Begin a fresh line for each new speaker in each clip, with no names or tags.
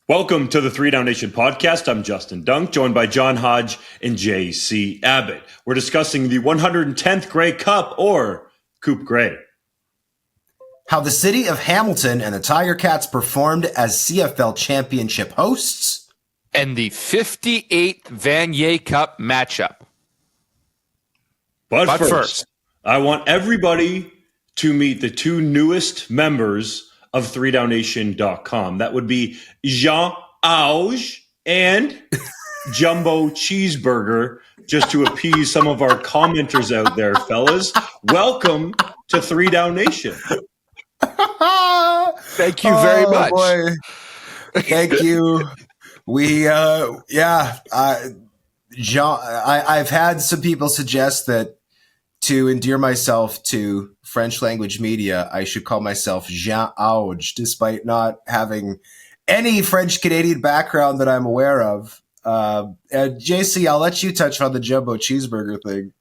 Welcome to the 3DownNation podcast. I'm Justin Dunk, joined by John Hodge and JC Abbott. We're discussing the 110th Grey Cup, or Coupe Grey.
How the city of Hamilton and the Tiger Cats performed as CFL championship hosts.
And the 58th Vanier Cup matchup.
But first, I want everybody to meet the two newest members of 3DownNation.com. That would be Jean Auge and Jumbo Cheeseburger, just to appease some of our commenters out there, fellas. Welcome to 3DownNation.
Thank you very much.
Boy. Thank you. Jean, I've had some people suggest that to endear myself to French language media, I should call myself Jean Auge, despite not having any French Canadian background that I'm aware of. JC, I'll let you touch on the Jumbo Cheeseburger thing.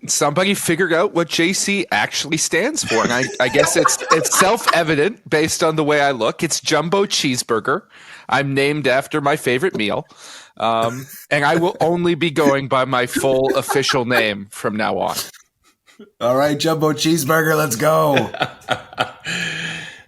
Somebody figured out what JC actually stands for, and I guess it's self-evident based on the way I look. It's Jumbo Cheeseburger. I'm named after my favorite meal, and I will only be going by my full official name from now on.
All right, Jumbo Cheeseburger, let's go.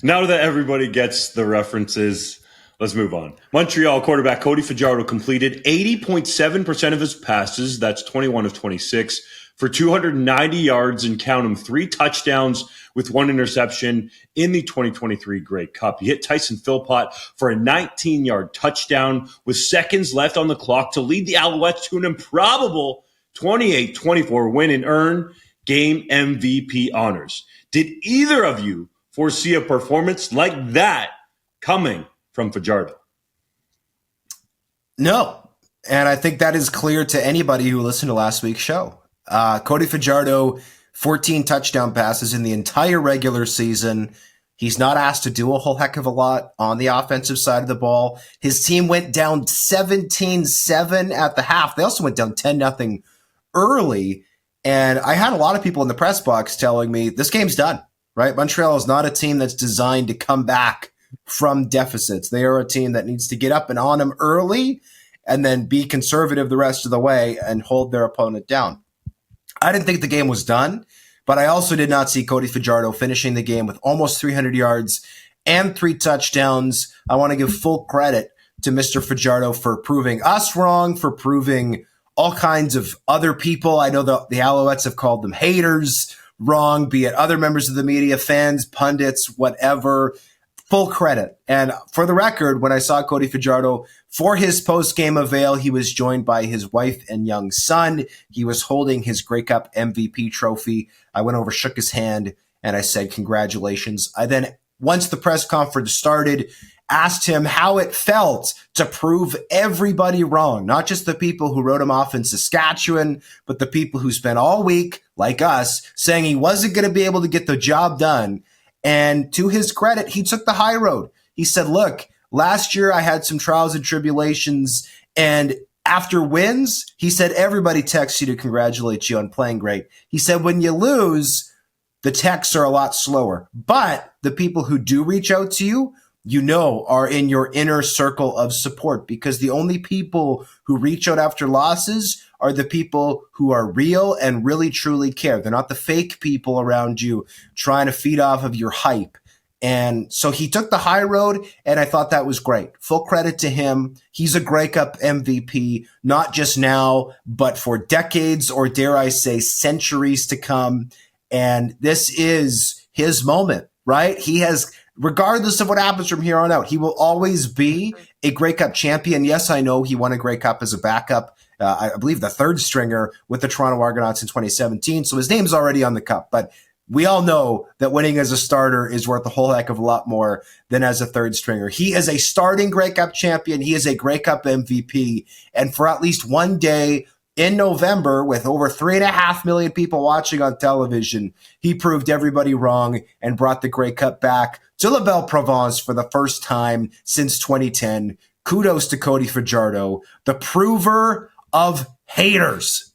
Now that everybody gets the references, let's move on. Montreal quarterback Cody Fajardo completed 80.7% of his passes. That's 21 of 26 for 290 yards and count them 3 touchdowns with 1 interception in the 2023 Grey Cup. He hit Tyson Philpott for a 19-yard touchdown with seconds left on the clock to lead the Alouettes to an improbable 28-24 win and earn game MVP honors. Did either of you foresee a performance like that coming from Fajardo?
No. And I think that is clear to anybody who listened to last week's show. Cody Fajardo, 14 touchdown passes in the entire regular season. He's not asked to do a whole heck of a lot on the offensive side of the ball. His team went down 17-7 at the half. They also went down 10-0 early. And I had a lot of people in the press box telling me this game's done, right? Montreal is not a team that's designed to come back from deficits. They are a team that needs to get up and on them early and then be conservative the rest of the way and hold their opponent down. I didn't think the game was done, but I also did not see Cody Fajardo finishing the game with almost 300 yards and 3 touchdowns. I want to give full credit to Mr. Fajardo for proving us wrong, for proving all kinds of other people. I know the Alouettes have called them haters wrong, be it other members of the media, fans, pundits, whatever. Full credit. And for the record, when I saw Cody Fajardo for his post-game avail, he was joined by his wife and young son. He was holding his Grey Cup MVP trophy. I went over, shook his hand, and I said, congratulations. I then, once the press conference started, asked him how it felt to prove everybody wrong, not just the people who wrote him off in Saskatchewan, but the people who spent all week, like us, saying he wasn't going to be able to get the job done. And to his credit, he took the high road. He said, look, last year I had some trials and tribulations, and after wins, he said, everybody texts you to congratulate you on playing great. He said, when you lose, the texts are a lot slower. But the people who do reach out to you, you know, are in your inner circle of support, because the only people who reach out after losses are the people who are real and really truly care. They're not the fake people around you trying to feed off of your hype. And so he took the high road, and I thought that was great. Full credit to him. He's a Grey Cup MVP, not just now, but for decades, or dare I say centuries to come. And this is his moment, right? He has, regardless of what happens from here on out, he will always be a Grey Cup champion. Yes, I know he won a Grey Cup as a backup, I believe the third stringer with the Toronto Argonauts in 2017. So his name's already on the cup, but we all know that winning as a starter is worth a whole heck of a lot more than as a third stringer. He is a starting Grey Cup champion. He is a Grey Cup MVP. And for at least one day in November, with over 3.5 million people watching on television, he proved everybody wrong and brought the Grey Cup back to La Belle Provence for the first time since 2010. Kudos to Cody Fajardo, the prover of haters.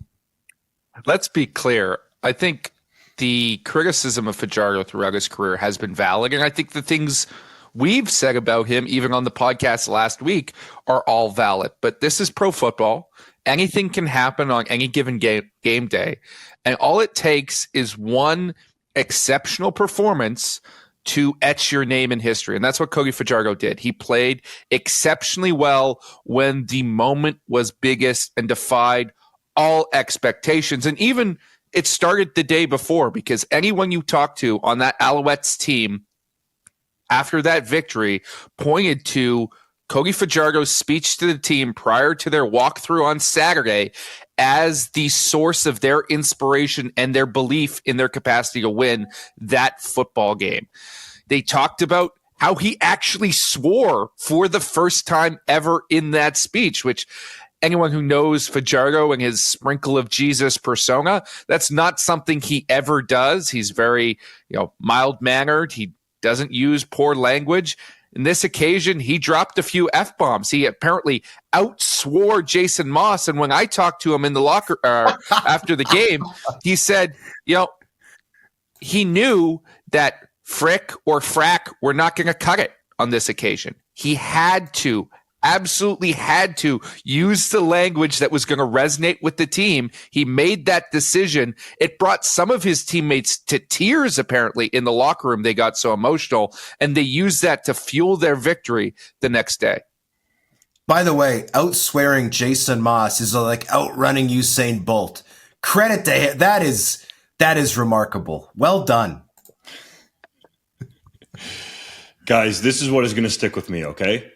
Let's be clear. I think the criticism of Fajardo throughout his career has been valid, and I think the things we've said about him, even on the podcast last week, are all valid. But this is pro football. Anything can happen on any given game day. And all it takes is one exceptional performance to etch your name in history. And that's what Cody Fajardo did. He played exceptionally well when the moment was biggest and defied all expectations. And even it started the day before, because anyone you talk to on that Alouettes team after that victory pointed to Cody Fajardo's speech to the team prior to their walkthrough on Saturday as the source of their inspiration and their belief in their capacity to win that football game. They talked about how he actually swore for the first time ever in that speech, which anyone who knows Fajardo and his sprinkle of Jesus persona, that's not something he ever does. He's very, mild-mannered. He doesn't use poor language. In this occasion, he dropped a few F-bombs. He apparently outswore Jason Moss. And when I talked to him in the locker after the game, he said, he knew that frick or frack were not going to cut it on this occasion. He had to, absolutely had to use the language that was going to resonate with the team. He made that decision. It brought some of his teammates to tears, apparently, in the locker room. They got so emotional, and they used that to fuel their victory the next day.
By the way, outswearing Jason Moss is like outrunning Usain Bolt. Credit to him. That is remarkable. Well done.
Guys, this is what is going to stick with me, okay?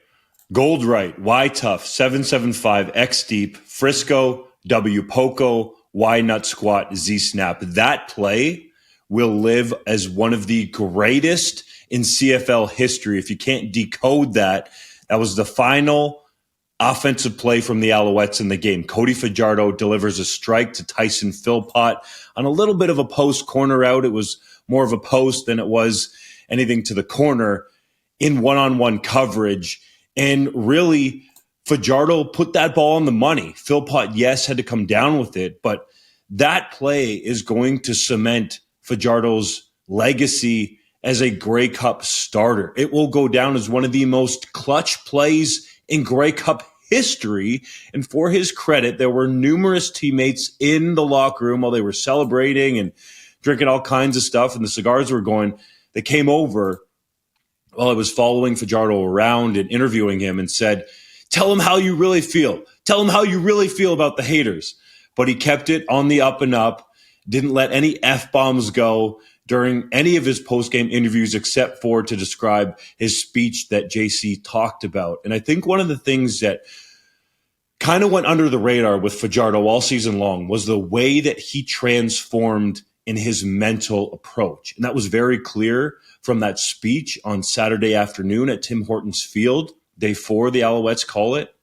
Gold right, Y tough, 775, X deep, Frisco, W Poco, Y nut squat, Z snap. That play will live as one of the greatest in CFL history. If you can't decode that, that was the final offensive play from the Alouettes in the game. Cody Fajardo delivers a strike to Tyson Philpott on a little bit of a post corner out. It was more of a post than it was anything to the corner in one-on-one coverage. And really, Fajardo put that ball on the money. Philpott, yes, had to come down with it, but that play is going to cement Fajardo's legacy as a Grey Cup starter. It will go down as one of the most clutch plays in Grey Cup history. And for his credit, there were numerous teammates in the locker room while they were celebrating and drinking all kinds of stuff, and the cigars were going. They came over while I was following Fajardo around and interviewing him and said, tell him how you really feel. Tell him how you really feel about the haters. But he kept it on the up and up, didn't let any F-bombs go during any of his post-game interviews except for to describe his speech that JC talked about. And I think one of the things that kind of went under the radar with Fajardo all season long was the way that he transformed in his mental approach. And that was very clear from that speech on Saturday afternoon at Tim Hortons Field, day 4, the Alouettes call it.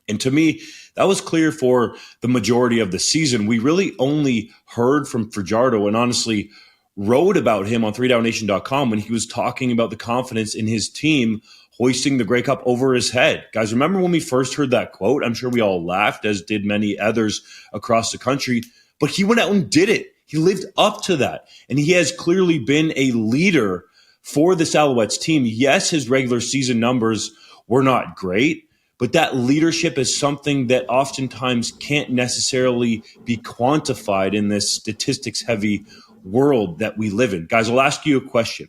And to me, that was clear for the majority of the season. We really only heard from Fajardo and honestly wrote about him on 3DownNation.com when he was talking about the confidence in his team hoisting the Grey Cup over his head. Guys, remember when we first heard that quote? I'm sure we all laughed, as did many others across the country. But he went out and did it. He lived up to that. And he has clearly been a leader for this Alouettes team. Yes, his regular season numbers were not great, but that leadership is something that oftentimes can't necessarily be quantified in this statistics-heavy world that we live in. Guys, I'll ask you a question.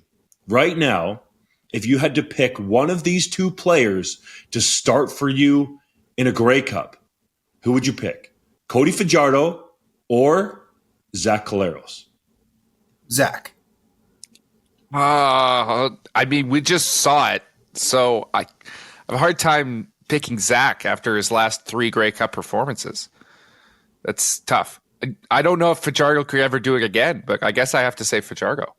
Right now, if you had to pick one of these two players to start for you in a Grey Cup, who would you pick? Cody Fajardo or Zach Collaros?
Zach.
We just saw it, so I have a hard time picking Zach after his last 3 Grey Cup performances. That's tough. I don't know if Fajardo could ever do it again, but I guess I have to say Fajardo.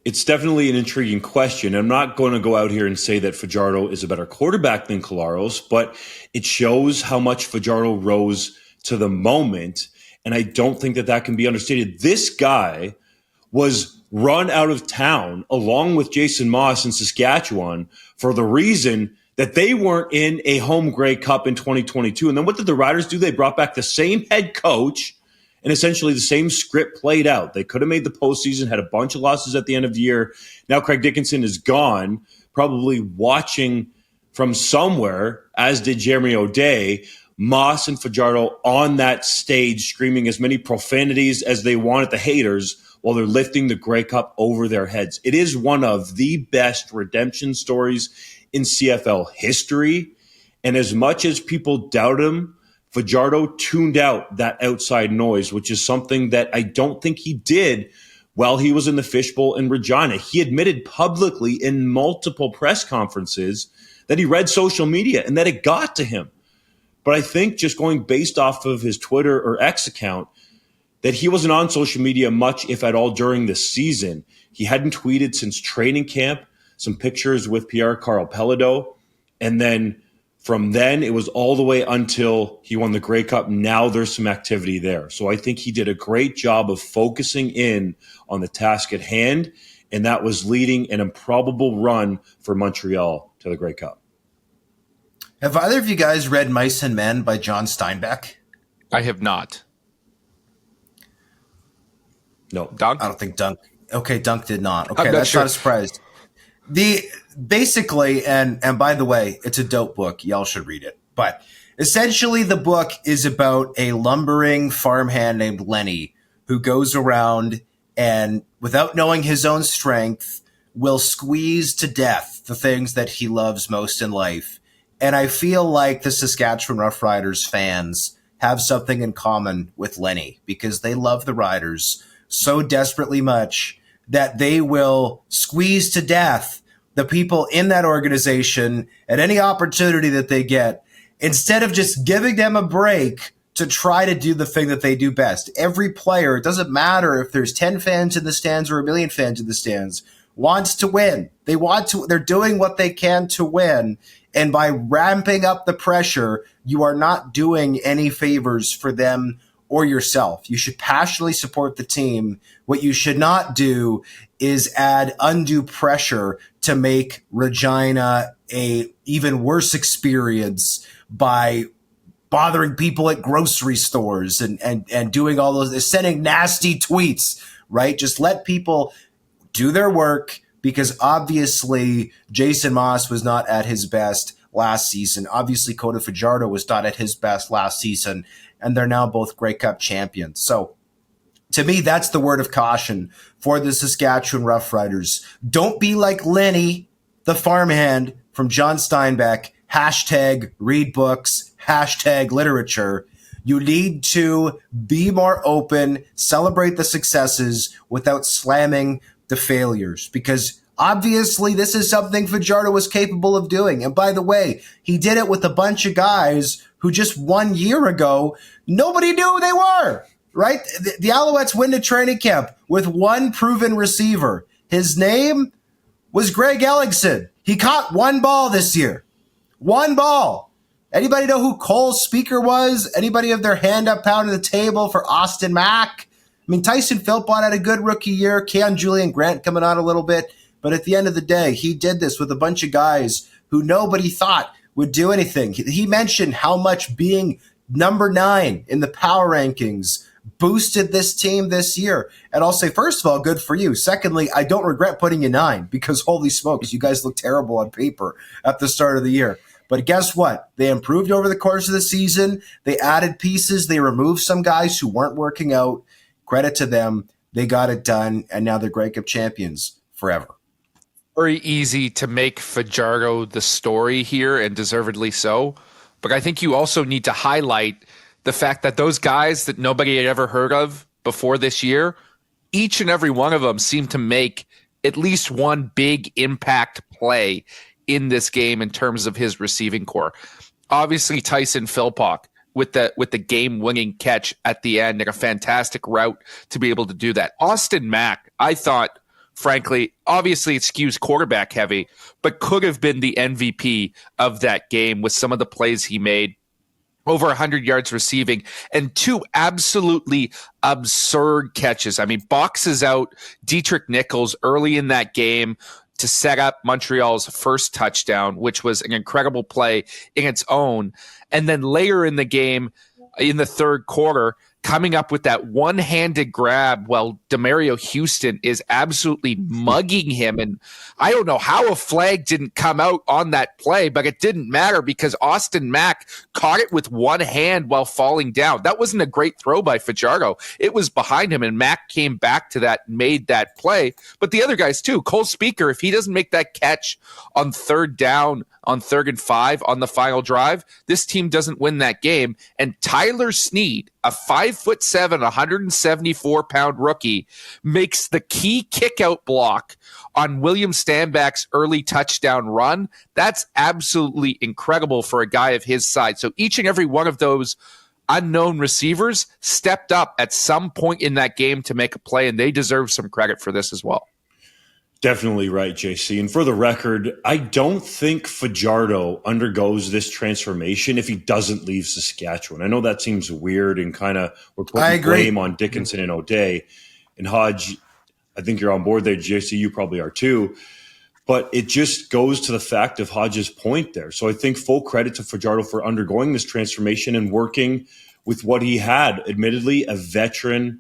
It's definitely an intriguing question. I'm not going to go out here and say that Fajardo is a better quarterback than Collaros, but it shows how much Fajardo rose to the moment. And I don't think that can be understated. This guy was run out of town along with Jason Moss in Saskatchewan for the reason that they weren't in a home Grey Cup in 2022. And then what did the Riders do? They brought back the same head coach And essentially the same script played out. They could have made the postseason, had a bunch of losses at the end of the year. Now Craig Dickinson is gone, probably watching from somewhere, as did Jeremy O'Day, Moss and Fajardo on that stage screaming as many profanities as they want at the haters while they're lifting the Grey Cup over their heads. It is one of the best redemption stories in CFL history. And as much as people doubt him, Fajardo tuned out that outside noise, which is something that I don't think he did while he was in the fishbowl in Regina. He admitted publicly in multiple press conferences that he read social media and that it got to him. But I think just going based off of his Twitter or X account, that he wasn't on social media much, if at all, during the season. He hadn't tweeted since training camp, some pictures with Pierre-Carl Pelado, and then from then, it was all the way until he won the Grey Cup. Now there's some activity there. So I think he did a great job of focusing in on the task at hand, and that was leading an improbable run for Montreal to the Grey Cup.
Have either of you guys read Mice and Men by John Steinbeck?
I have not.
No.
Dunk?
I don't think Dunk. Okay, Dunk did not. Okay,
not
that's
sure.
not a surprise. Basically, and by the way, it's a dope book. Y'all should read it. But essentially, the book is about a lumbering farmhand named Lenny who goes around and, without knowing his own strength, will squeeze to death the things that he loves most in life. And I feel like the Saskatchewan Roughriders fans have something in common with Lenny because they love the Riders so desperately much that they will squeeze to death the people in that organization at any opportunity that they get, instead of just giving them a break to try to do the thing that they do best. Every player, it doesn't matter if there's 10 fans in the stands or a million fans in the stands, wants to win. They're doing what they can to win. And by ramping up the pressure, you are not doing any favors for them or yourself. You should passionately support the team. What you should not do is add undue pressure to make Regina a even worse experience by bothering people at grocery stores and doing all those, sending nasty tweets, right? Just let people do their work, because obviously Jason Moss was not at his best last season. Obviously Cody Fajardo was not at his best last season, and they're now both Grey Cup champions. So to me, that's the word of caution for the Saskatchewan Roughriders. Don't be like Lenny, the farmhand from John Steinbeck, hashtag read books, hashtag literature. You need to be more open, celebrate the successes without slamming the failures, because obviously this is something Fajardo was capable of doing. And by the way, he did it with a bunch of guys who just 1 year ago, nobody knew who they were, right? The Alouettes win the training camp with one proven receiver. His name was Greg Elligson. He caught one ball this year. One ball. Anybody know who Cole Speaker was? Anybody have their hand up pounding the table for Austin Mack? I mean, Tyson Philpott had a good rookie year. Keon Julian Grant coming on a little bit. But at the end of the day, he did this with a bunch of guys who nobody thought would do anything. He mentioned how much being number 9 in the power rankings boosted this team this year. And I'll say, first of all, good for you. Secondly, I don't regret putting you 9, because holy smokes, you guys look terrible on paper at the start of the year. But guess what? They improved over the course of the season. They added pieces. They removed some guys who weren't working out. Credit to them. They got it done, and now they're Grey Cup champions forever.
Very easy to make Fajardo the story here, and deservedly so. But I think you also need to highlight the fact that those guys that nobody had ever heard of before this year, each and every one of them seemed to make at least one big impact play in this game in terms of his receiving core. Obviously, Tyson Philpott with the game-winning catch at the end and a fantastic route to be able to do that. Austin Mack, I thought, frankly, obviously it skews quarterback heavy, but could have been the MVP of that game with some of the plays he made. Over 100 yards receiving and 2 absolutely absurd catches. I mean, boxes out Dietrich Nichols early in that game to set up Montreal's first touchdown, which was an incredible play in its own. And then later in the game, in the third quarter, coming up with that one-handed grab while Demario Houston is absolutely mugging him. And I don't know how a flag didn't come out on that play, but it didn't matter because Austin Mack caught it with one hand while falling down. That wasn't a great throw by Fajardo. It was behind him, and Mack came back to that, made that play. But the other guys too, Cole Speaker, if he doesn't make that catch on third down, on 3rd and 5 on the final drive, this team doesn't win that game. And Tyler Snead, a 5'7", 174-pound rookie, makes the key kick-out block on William Stanback's early touchdown run. That's absolutely incredible for a guy of his size. So each and every one of those unknown receivers stepped up at some point in that game to make a play, and they deserve some credit for this as well.
Definitely right, JC. And for the record, I don't think Fajardo undergoes this transformation if he doesn't leave Saskatchewan. I know that seems weird and kind of we're putting blame on Dickinson and O'Day. And Hodge, I think you're on board there. JC, you probably are too. But it just goes to the fact of Hodge's point there. So I think full credit to Fajardo for undergoing this transformation and working with what he had. Admittedly, a veteran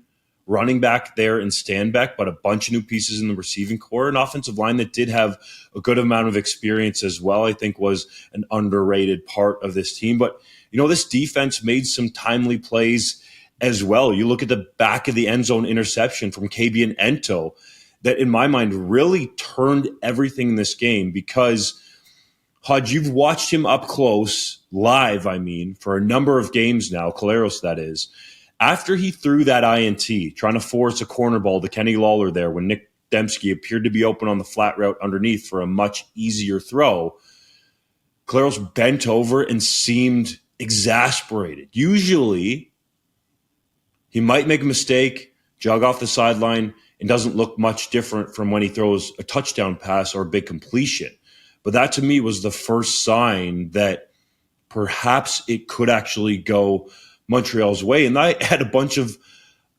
running back there and Stanback, but a bunch of new pieces in the receiving core, an offensive line that did have a good amount of experience as well, I think was an underrated part of this team. But, this defense made some timely plays as well. You look at the back of the end zone interception from KB and Ento that, in my mind, really turned everything in this game because, Hodge, you've watched him up close, live, for a number of games now, Caleros that is. After he threw that INT, trying to force a corner ball to Kenny Lawler there when Nick Dembski appeared to be open on the flat route underneath for a much easier throw, Caleros bent over and seemed exasperated. Usually, he might make a mistake, jog off the sideline, and doesn't look much different from when he throws a touchdown pass or a big completion. But that, to me, was the first sign that perhaps it could actually go Montreal's way. And I had a bunch of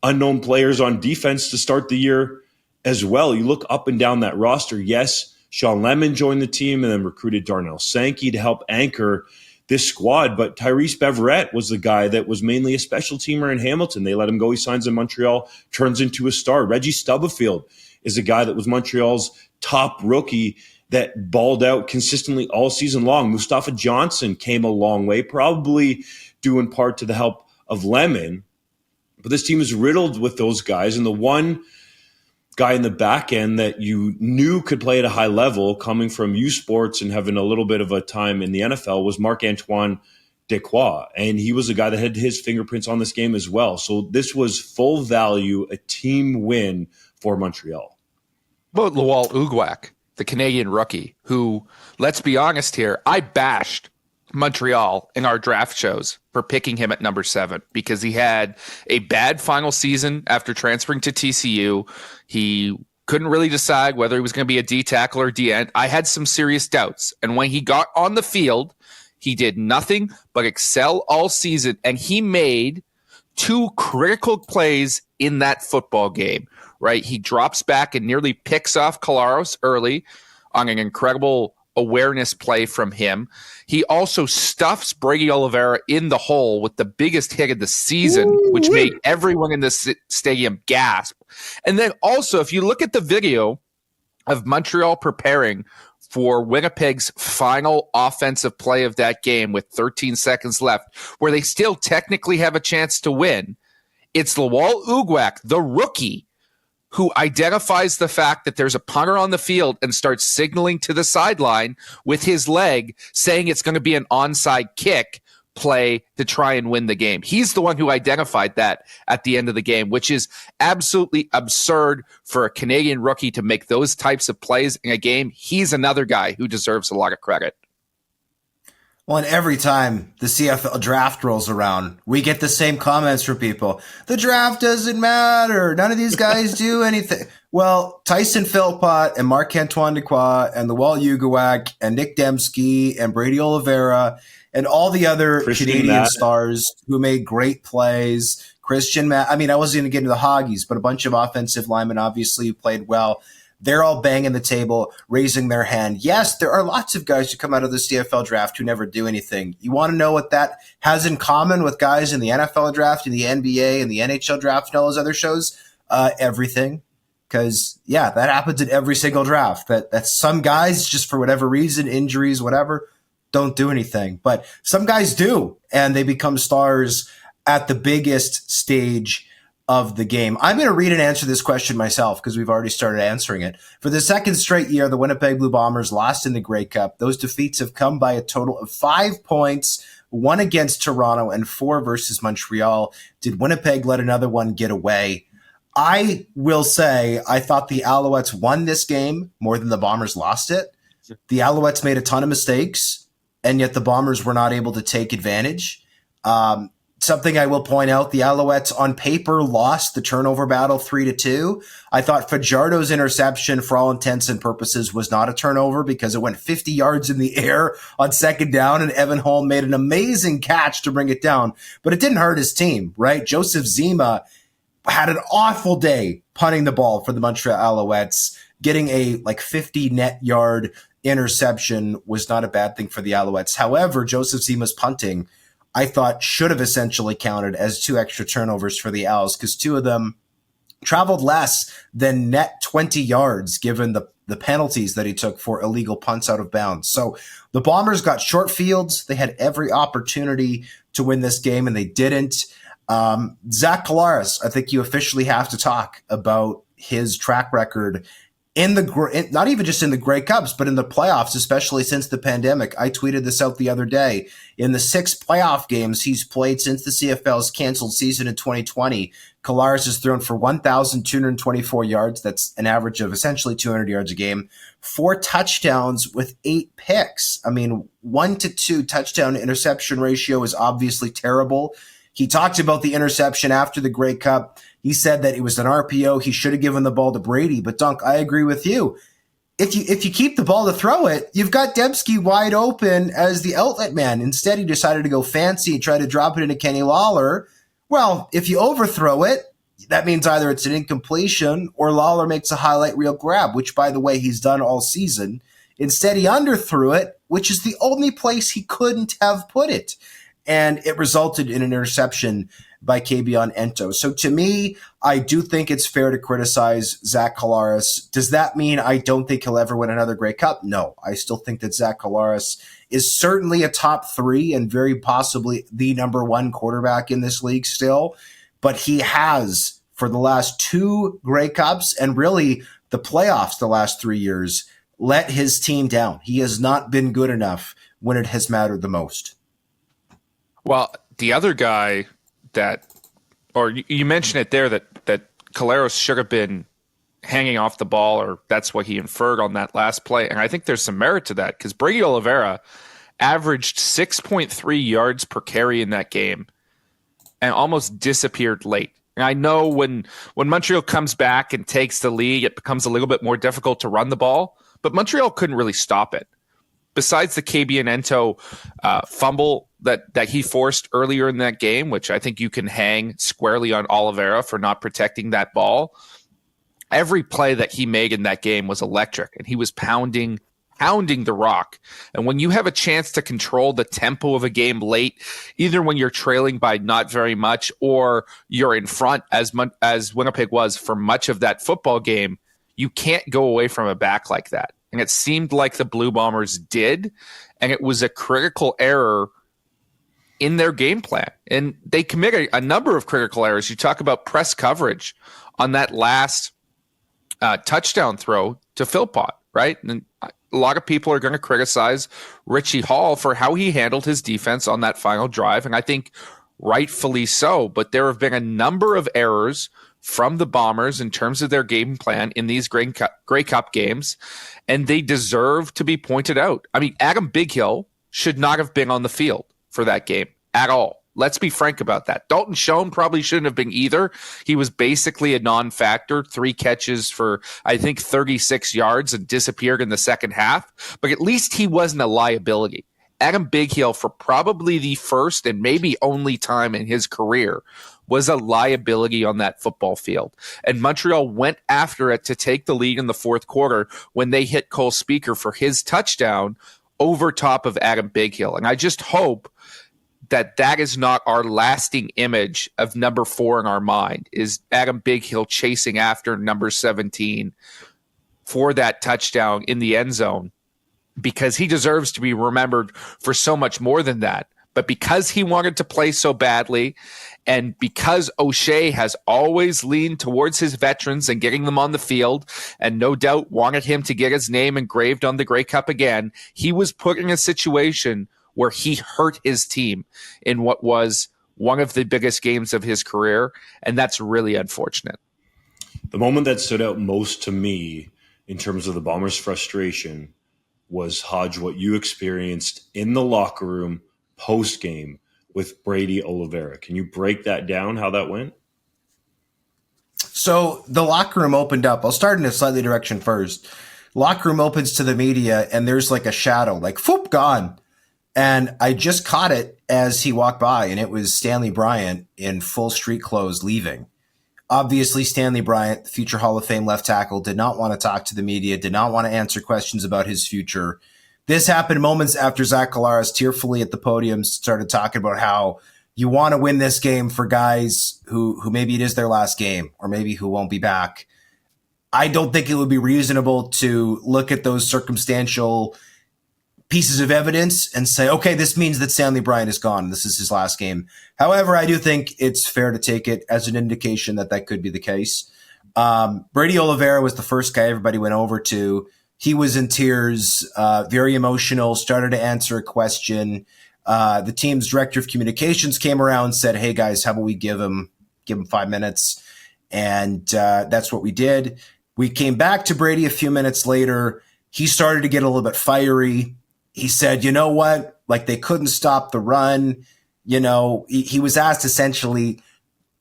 unknown players on defense to start the year as well. You look up and down that roster. Yes, Sean Lemon joined the team and then recruited Darnell Sankey to help anchor this squad. But Tyrese Beverette was the guy that was mainly a special teamer in Hamilton. They let him go. He signs in Montreal, turns into a star. Reggie Stubblefield is a guy that was Montreal's top rookie that balled out consistently all season long. Mustafa Johnson came a long way, probably due in part to the help of Lemon. But this team is riddled with those guys. And the one guy in the back end that you knew could play at a high level coming from U Sports and having a little bit of a time in the NFL was Marc-Antoine Dequoy. And he was a guy that had his fingerprints on this game as well. So this was full value, a team win for Montreal.
But Lawal Ugwak, the Canadian rookie, who, let's be honest here, I bashed Montreal in our draft shows for picking him at number 7 because he had a bad final season after transferring to TCU. He couldn't really decide whether he was going to be a D tackle or D end. I had some serious doubts. And when he got on the field, he did nothing but excel all season. And he made 2 critical plays in that football game, right? He drops back and nearly picks off Caleros early on an incredible awareness play from him. He also stuffs Brady Oliveira in the hole with the biggest hit of the season, which made everyone in the stadium gasp. And then also, if you look at the video of Montreal preparing for Winnipeg's final offensive play of that game with 13 seconds left, where they still technically have a chance to win, it's Lawal Ugwak, the rookie, who identifies the fact that there's a punter on the field and starts signaling to the sideline with his leg, saying it's going to be an onside kick play to try and win the game. He's the one who identified that at the end of the game, which is absolutely absurd for a Canadian rookie to make those types of plays in a game. He's another guy who deserves a lot of credit.
Well, and every time the CFL draft rolls around, we get the same comments from people. The draft doesn't matter. None of these guys do anything. Well, Tyson Philpott and Marc-Antoine Dequoy and Lawal Ugwak and Nick Dembski and Brady Oliveira and all the other Canadian stars who made great plays. Christian Matt. I mean, I wasn't going to get into the Hoggies, but a bunch of offensive linemen obviously played well. they're all banging the table, raising their hand. Yes, there are lots of guys who come out of the CFL draft who never do anything. You want to know what that has in common with guys in the NFL draft, in the NBA, and the NHL draft, and all those other shows? Everything. Because, yeah, that happens in every single draft. That some guys, just for whatever reason, injuries, whatever, don't do anything. But some guys do, and they become stars at the biggest stage of the game. I'm going to read and answer this question myself because we've already started answering it. For the second straight year, the Winnipeg Blue Bombers lost in the Grey Cup. Those defeats have come by a total of 5 points, 1 against Toronto and 4 versus Montreal. Did Winnipeg let another one get away? I will say I thought the Alouettes won this game more than the Bombers lost it. The Alouettes made a ton of mistakes, and yet the Bombers were not able to take advantage. Something I will point out, the Alouettes on paper lost the turnover battle 3-2. I thought Fajardo's interception, for all intents and purposes, was not a turnover because it went 50 yards in the air on second down, and Evan Holm made an amazing catch to bring it down. But it didn't hurt his team, right? Joseph Zima had an awful day punting the ball for the Montreal Alouettes. Getting a 50 net yard interception was not a bad thing for the Alouettes. However, Joseph Zima's punting, I thought, should have essentially counted as 2 extra turnovers for the Owls because 2 of them traveled less than net 20 yards given the penalties that he took for illegal punts out of bounds. So the Bombers got short fields. They had every opportunity to win this game, and they didn't. Zach Collaros, I think you officially have to talk about his track record in not even just in the Grey Cups, but in the playoffs, especially since the pandemic. I tweeted this out the other day. In the 6 playoff games he's played since the CFL's canceled season in 2020, Collaros has thrown for 1,224 yards. That's an average of essentially 200 yards a game, 4 touchdowns with 8 picks. I mean, 1-to-2 touchdown interception ratio is obviously terrible. He talked about the interception after the Grey Cup. He said that it was an RPO. He should have given the ball to Brady. But, Dunk, I agree with you. If you keep the ball to throw it, you've got Dembski wide open as the outlet man. Instead, he decided to go fancy and try to drop it into Kenny Lawler. Well, if you overthrow it, that means either it's an incompletion or Lawler makes a highlight reel grab, which, by the way, he's done all season. Instead, he underthrew it, which is the only place he couldn't have put it. And it resulted in an interception by Kabion Ento. So to me, I do think it's fair to criticize Zach Collaros. Does that mean I don't think he'll ever win another Grey Cup? No. I still think that Zach Collaros is certainly a top 3 and very possibly the number 1 quarterback in this league still. But he has, for the last 2 Grey Cups and really the playoffs the last 3 years, let his team down. He has not been good enough when it has mattered the most.
Well, the other guy or you mentioned it there, that Collaros should have been hanging off the ball, or that's what he inferred on that last play. And I think there's some merit to that because Brady Oliveira averaged 6.3 yards per carry in that game and almost disappeared late. And I know when Montreal comes back and takes the lead, it becomes a little bit more difficult to run the ball, but Montreal couldn't really stop it. Besides the Kabion Ento fumble that he forced earlier in that game, which I think you can hang squarely on Oliveira for not protecting that ball, every play that he made in that game was electric, and he was pounding the rock. And when you have a chance to control the tempo of a game late, either when you're trailing by not very much or you're in front, as Winnipeg was for much of that football game, you can't go away from a back like that. And it seemed like the Blue Bombers did, and it was a critical error in their game plan. And they committed a number of critical errors. You talk about press coverage on that last touchdown throw to Philpott, right? And a lot of people are going to criticize Richie Hall for how he handled his defense on that final drive, and I think rightfully so. But there have been a number of errors from the Bombers in terms of their game plan in these Grey Cup games, and they deserve to be pointed out. I mean, Adam Bighill should not have been on the field for that game at all. Let's be frank about that. Dalton Schoen probably shouldn't have been either. He was basically a non-factor, 3 catches for, I think, 36 yards and disappeared in the second half, but at least he wasn't a liability. Adam Bighill, for probably the first and maybe only time in his career, was a liability on that football field. And Montreal went after it to take the lead in the fourth quarter when they hit Cole Speaker for his touchdown over top of Adam Bighill. And I just hope that that is not our lasting image of number 4 in our mind, is Adam Bighill chasing after number 17 for that touchdown in the end zone, because he deserves to be remembered for so much more than that. But because he wanted to play so badly, and because O'Shea has always leaned towards his veterans and getting them on the field, and no doubt wanted him to get his name engraved on the Grey Cup again, he was put in a situation where he hurt his team in what was one of the biggest games of his career, and that's really unfortunate.
The moment that stood out most to me in terms of the Bombers' frustration was, Hodge, what you experienced in the locker room post-game with Brady Oliveira. Can you break that down, how that went?
So the locker room opened up. I'll start in a slightly direction first. Locker room opens to the media, and there's like a shadow, like, whoop, gone. And I just caught it as he walked by, and it was Stanley Bryant in full street clothes leaving. Obviously, Stanley Bryant, future Hall of Fame left tackle, did not want to talk to the media, did not want to answer questions about his future. This happened moments after Zach Collaros tearfully at the podium started talking about how you want to win this game for guys who maybe it is their last game, or maybe who won't be back. I don't think it would be reasonable to look at those circumstantial pieces of evidence and say, okay, this means that Stanley Bryant is gone. This is his last game. However, I do think it's fair to take it as an indication that that could be the case. Brady Oliveira was the first guy everybody went over to. He was in tears, very emotional, started to answer a question. The team's director of communications came around and said, hey guys, how about we give him 5 minutes? And that's what we did. We came back to Brady a few minutes later. He started to get a little bit fiery. He said, you know what? Like, they couldn't stop the run. You know, he was asked essentially,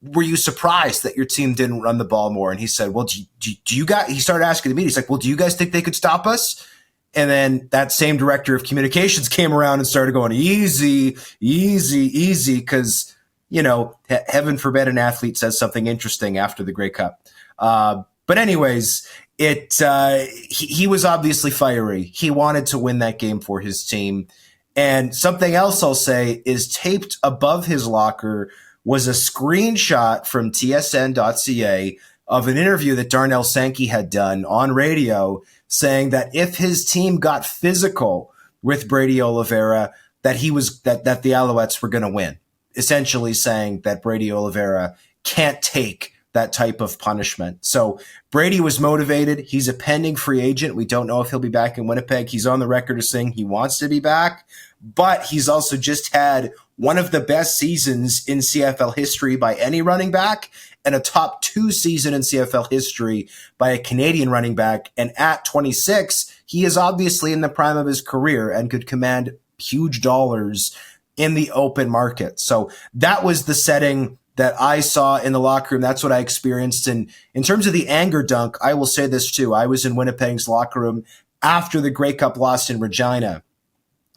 were you surprised that your team didn't run the ball more? And he said, well, do you guys, he started asking the media, he's like, well, do you guys think they could stop us? And then that same director of communications came around and started going, easy, because, you know, heaven forbid an athlete says something interesting after the Grey Cup. But anyways, he was obviously fiery. He wanted to win that game for his team. And something else I'll say is, taped above his locker was a screenshot from tsn.ca of an interview that Darnell Sankey had done on radio, saying that if his team got physical with Brady Oliveira, that the Alouettes were going to win. Essentially saying that Brady Oliveira can't take that type of punishment. So Brady was motivated. He's a pending free agent. We don't know if he'll be back in Winnipeg. He's on the record as saying he wants to be back, but he's also just had one of the best seasons in CFL history by any running back, and a top 2 season in CFL history by a Canadian running back. And at 26, he is obviously in the prime of his career and could command huge dollars in the open market. So that was the setting that I saw in the locker room. That's what I experienced. And in terms of the anger dunk, I will say this too. I was in Winnipeg's locker room after the Grey Cup loss in Regina.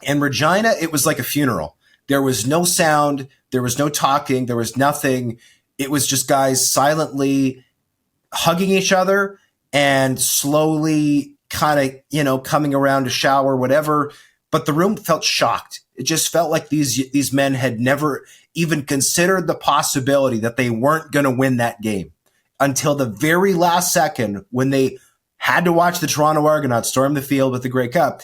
In Regina, it was like a funeral. There was no sound. There was no talking. There was nothing. It was just guys silently hugging each other and slowly kind of, you know, coming around to shower, whatever. But the room felt shocked. It just felt like these men had never even considered the possibility that they weren't going to win that game until the very last second when they had to watch the Toronto Argonauts storm the field with the Grey Cup.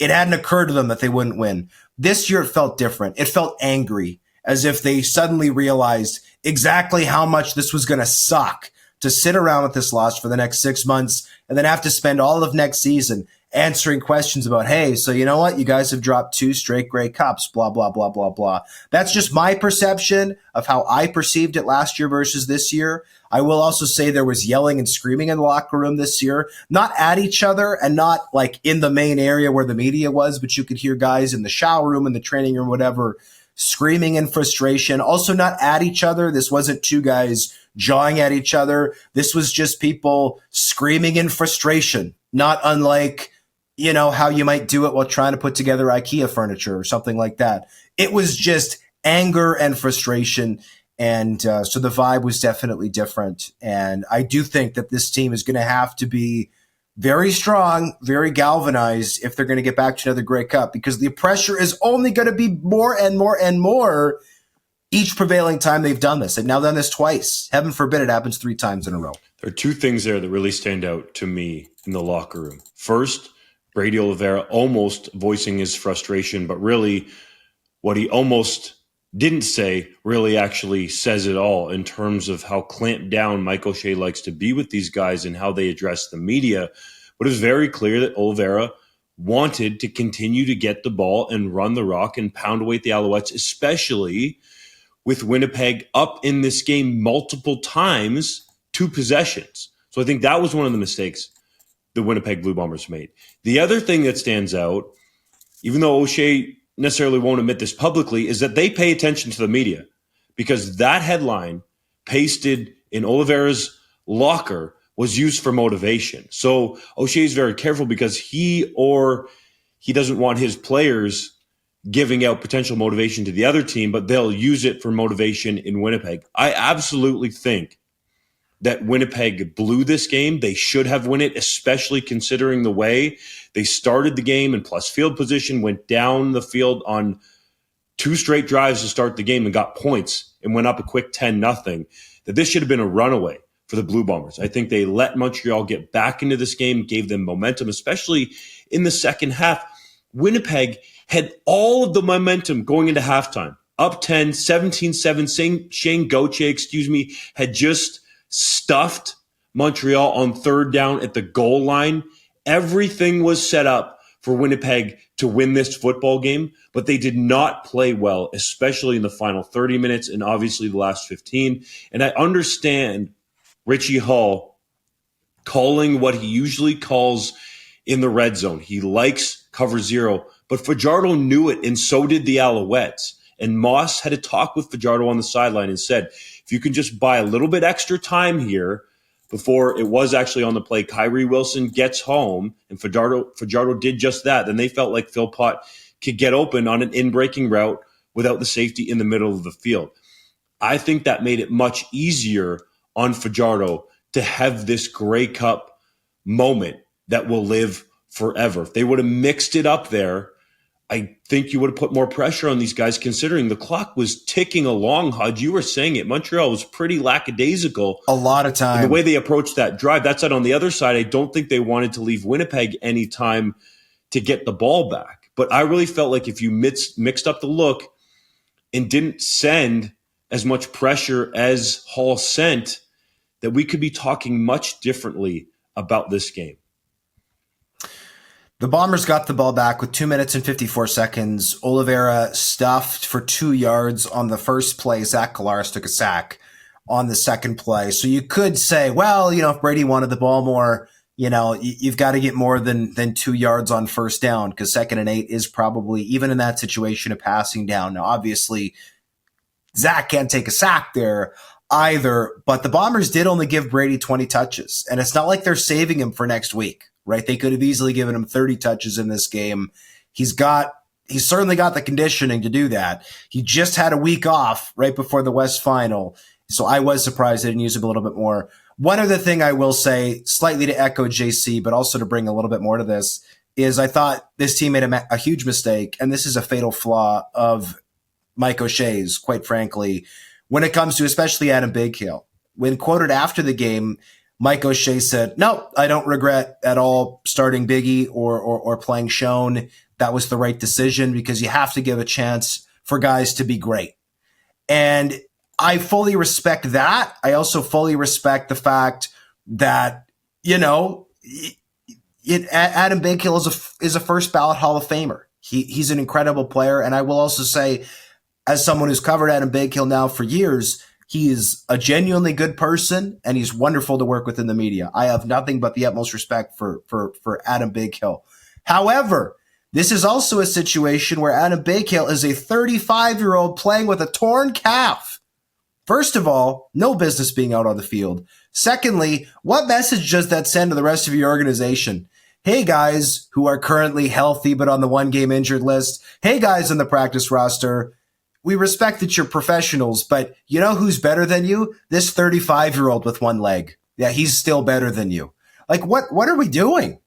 It hadn't occurred to them that they wouldn't win. This year it felt different. It felt angry, as if they suddenly realized exactly how much this was going to suck to sit around with this loss for the next 6 months and then have to spend all of next season answering questions about, hey, so you know what? You guys have dropped 2 straight Grey Cups, blah, blah, blah, blah, blah. That's just my perception of how I perceived it last year versus this year. I will also say there was yelling and screaming in the locker room this year, not at each other and not like in the main area where the media was, but you could hear guys in the shower room, in the training room, whatever, screaming in frustration. Also not at each other. This wasn't 2 guys jawing at each other. This was just people screaming in frustration, not unlike how you might do it while trying to put together IKEA furniture or something like that. It was just anger and frustration. And so the vibe was definitely different. And I do think that this team is going to have to be very strong, very galvanized if they're going to get back to another Grey Cup, because the pressure is only going to be more and more and more each prevailing time they've done this. They've now done this twice. Heaven forbid it happens 3 times in a row.
There are 2 things there that really stand out to me in the locker room. First, Brady Oliveira almost voicing his frustration, but really what he almost didn't say really actually says it all in terms of how clamped down Mike O'Shea likes to be with these guys and how they address the media. But it was very clear that Oliveira wanted to continue to get the ball and run the rock and pound away at the Alouettes, especially with Winnipeg up in this game multiple times, 2 possessions. So I think that was one of the mistakes the Winnipeg Blue Bombers made. The other thing that stands out, even though O'Shea necessarily won't admit this publicly, is that they pay attention to the media, because that headline pasted in Oliveira's locker was used for motivation. So O'Shea is very careful because he doesn't want his players giving out potential motivation to the other team, but they'll use it for motivation in Winnipeg. I absolutely think that Winnipeg blew this game. They should have won it, especially considering the way they started the game and plus field position, went down the field on 2 straight drives to start the game and got points and went up a quick 10-0. That this should have been a runaway for the Blue Bombers. I think they let Montreal get back into this game, gave them momentum, especially in the second half. Winnipeg had all of the momentum going into halftime. Up 10, 17-7. Shane Gauthier, had just stuffed Montreal on 3rd down at the goal line. Everything was set up for Winnipeg to win this football game, but they did not play well, especially in the final 30 minutes and obviously the last 15. And I understand Richie Hall calling what he usually calls in the red zone. He likes cover 0, but Fajardo knew it, and so did the Alouettes. And Moss had a talk with Fajardo on the sideline and said, if you can just buy a little bit extra time here before it was actually on the play, Kyrie Wilson gets home, and Fajardo did just that. Then they felt like Philpott could get open on an in-breaking route without the safety in the middle of the field. I think that made it much easier on Fajardo to have this Grey Cup moment that will live forever. If they would have mixed it up there, I think you would have put more pressure on these guys, considering the clock was ticking along. Hodge, you were saying it. Montreal was pretty lackadaisical.
A lot of time.
The way they approached that drive. That said, on the other side, I don't think they wanted to leave Winnipeg any time to get the ball back. But I really felt like if you mixed up the look and didn't send as much pressure as Hall sent, that we could be talking much differently about this game.
The Bombers got the ball back with 2 minutes and 54 seconds. Oliveira stuffed for 2 yards on the first play. Zach Collaros took a sack on the second play. So you could say, well, if Brady wanted the ball more, you've got to get more than 2 yards on first down, because 2nd and 8 is probably, even in that situation, a passing down. Now, obviously, Zach can't take a sack there either, but the Bombers did only give Brady 20 touches, and it's not like they're saving him for next week. Right? They could have easily given him 30 touches in this game. He's certainly got the conditioning to do that. He just had a week off right before the West Final. So I was surprised they didn't use him a little bit more. One other thing I will say, slightly to echo JC, but also to bring a little bit more to this, is I thought this team made a huge mistake, and this is a fatal flaw of Mike O'Shea's, quite frankly, when it comes to especially Adam Bighill. When quoted after the game, Mike O'Shea said, no, I don't regret at all starting Biggie or playing Schoen. That was the right decision, because you have to give a chance for guys to be great. And I fully respect that. I also fully respect the fact that, Adam Bighill is a first ballot Hall of Famer. He's an incredible player. And I will also say, as someone who's covered Adam Bighill now for years, he is a genuinely good person, and he's wonderful to work with in the media. I have nothing but the utmost respect for Adam Bighill. However, this is also a situation where Adam Bighill is a 35-year-old playing with a torn calf. First of all, no business being out on the field. Secondly, what message does that send to the rest of your organization? hey guys who are currently healthy but on the 1-game injured list, hey guys on the practice roster, we respect that you're professionals, but you know who's better than you? This 35-year-old with one leg. Yeah, he's still better than you. Like, what are we doing?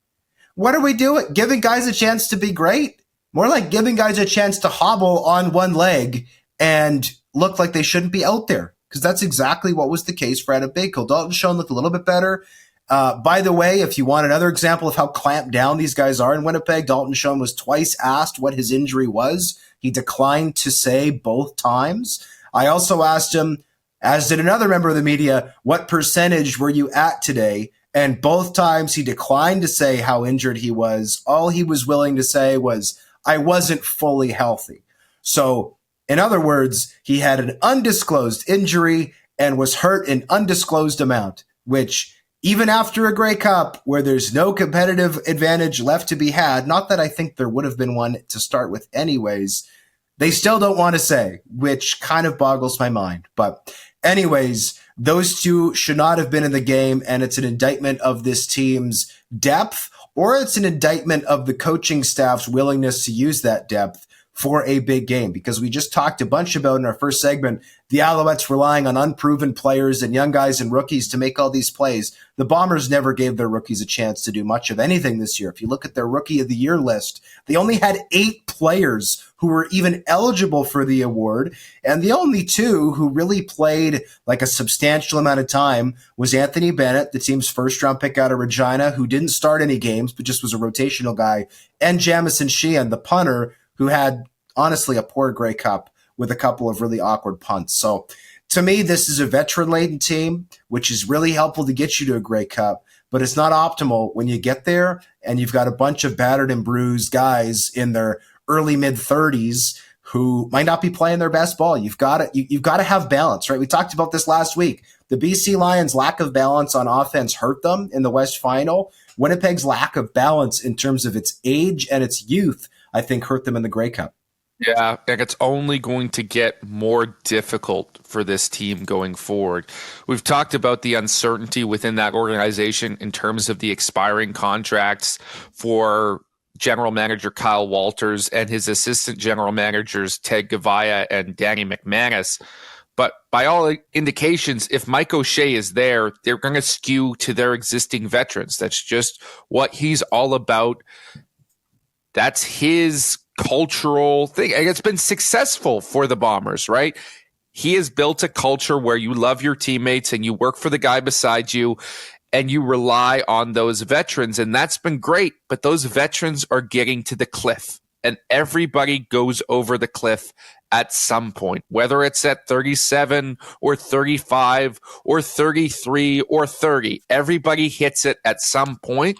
What are we doing? Giving guys a chance to be great? More like giving guys a chance to hobble on one leg and look like they shouldn't be out there. Because that's exactly what was the case for Adam Bacot. Dalton Schoen looked a little bit better. By the way, if you want another example of how clamped down these guys are in Winnipeg, Dalton Schoen was twice asked what his injury was. He declined to say both times. I also asked him, as did another member of the media, what percentage were you at today? And both times he declined to say how injured he was. All he was willing to say was, I wasn't fully healthy. So, in other words, he had an undisclosed injury and was hurt an undisclosed amount, which even after a Grey Cup where there's no competitive advantage left to be had, not that I think there would have been one to start with anyways, they still don't want to say, which kind of boggles my mind. But anyways, those two should not have been in the game, and it's an indictment of this team's depth, or it's an indictment of the coaching staff's willingness to use that depth for a big game, because we just talked a bunch about in our first segment, the Alouettes relying on unproven players and young guys and rookies to make all these plays. The Bombers never gave their rookies a chance to do much of anything this year. If you look at their Rookie of the Year list, they only had 8 players who were even eligible for the award, and the only 2 who really played like a substantial amount of time was Anthony Bennett, the team's first-round pick out of Regina, who didn't start any games but just was a rotational guy, and Jamison Sheehan, the punter, who had, honestly, a poor Grey Cup with a couple of really awkward punts. So, to me, this is a veteran-laden team, which is really helpful to get you to a Grey Cup, but it's not optimal when you get there and you've got a bunch of battered and bruised guys in their early mid-30s who might not be playing their best ball. You've got to have balance, right? We talked about this last week. The BC Lions' lack of balance on offense hurt them in the West Final. Winnipeg's lack of balance in terms of its age and its youth, I think, hurt them in the Grey Cup.
Yeah, and it's only going to get more difficult for this team going forward. We've talked about the uncertainty within that organization in terms of the expiring contracts for general manager Kyle Walters and his assistant general managers Ted Gavaya and Danny McManus. But by all indications, if Mike O'Shea is there, they're going to skew to their existing veterans. That's just what he's all about. That's his cultural thing. And it's been successful for the Bombers, right? He has built a culture where you love your teammates and you work for the guy beside you and you rely on those veterans. And that's been great. But those veterans are getting to the cliff, and everybody goes over the cliff at some point, whether it's at 37 or 35 or 33 or 30. Everybody hits it at some point.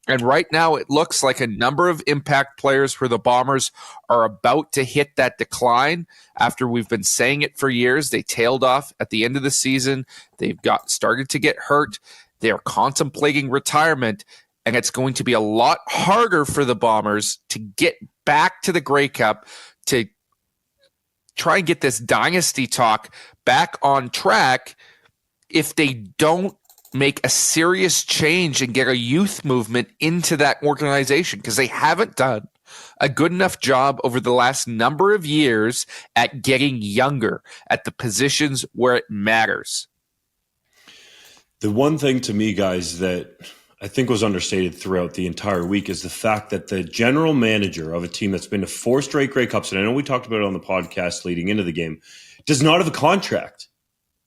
And right now, it looks like a number of impact players for the Bombers are about to hit that decline after we've been saying it for years. They tailed off at the end of the season. They've started to get hurt. They're contemplating retirement, and it's going to be a lot harder for the Bombers to get back to the Grey Cup, to try and get this dynasty talk back on track if they don't make a serious change and get a youth movement into that organization, because they haven't done a good enough job over the last number of years at getting younger at the positions where it matters.
The one thing to me, guys, that I think was understated throughout the entire week is the fact that the general manager of a team that's been to 4 straight Grey Cups, and I know we talked about it on the podcast leading into the game, does not have a contract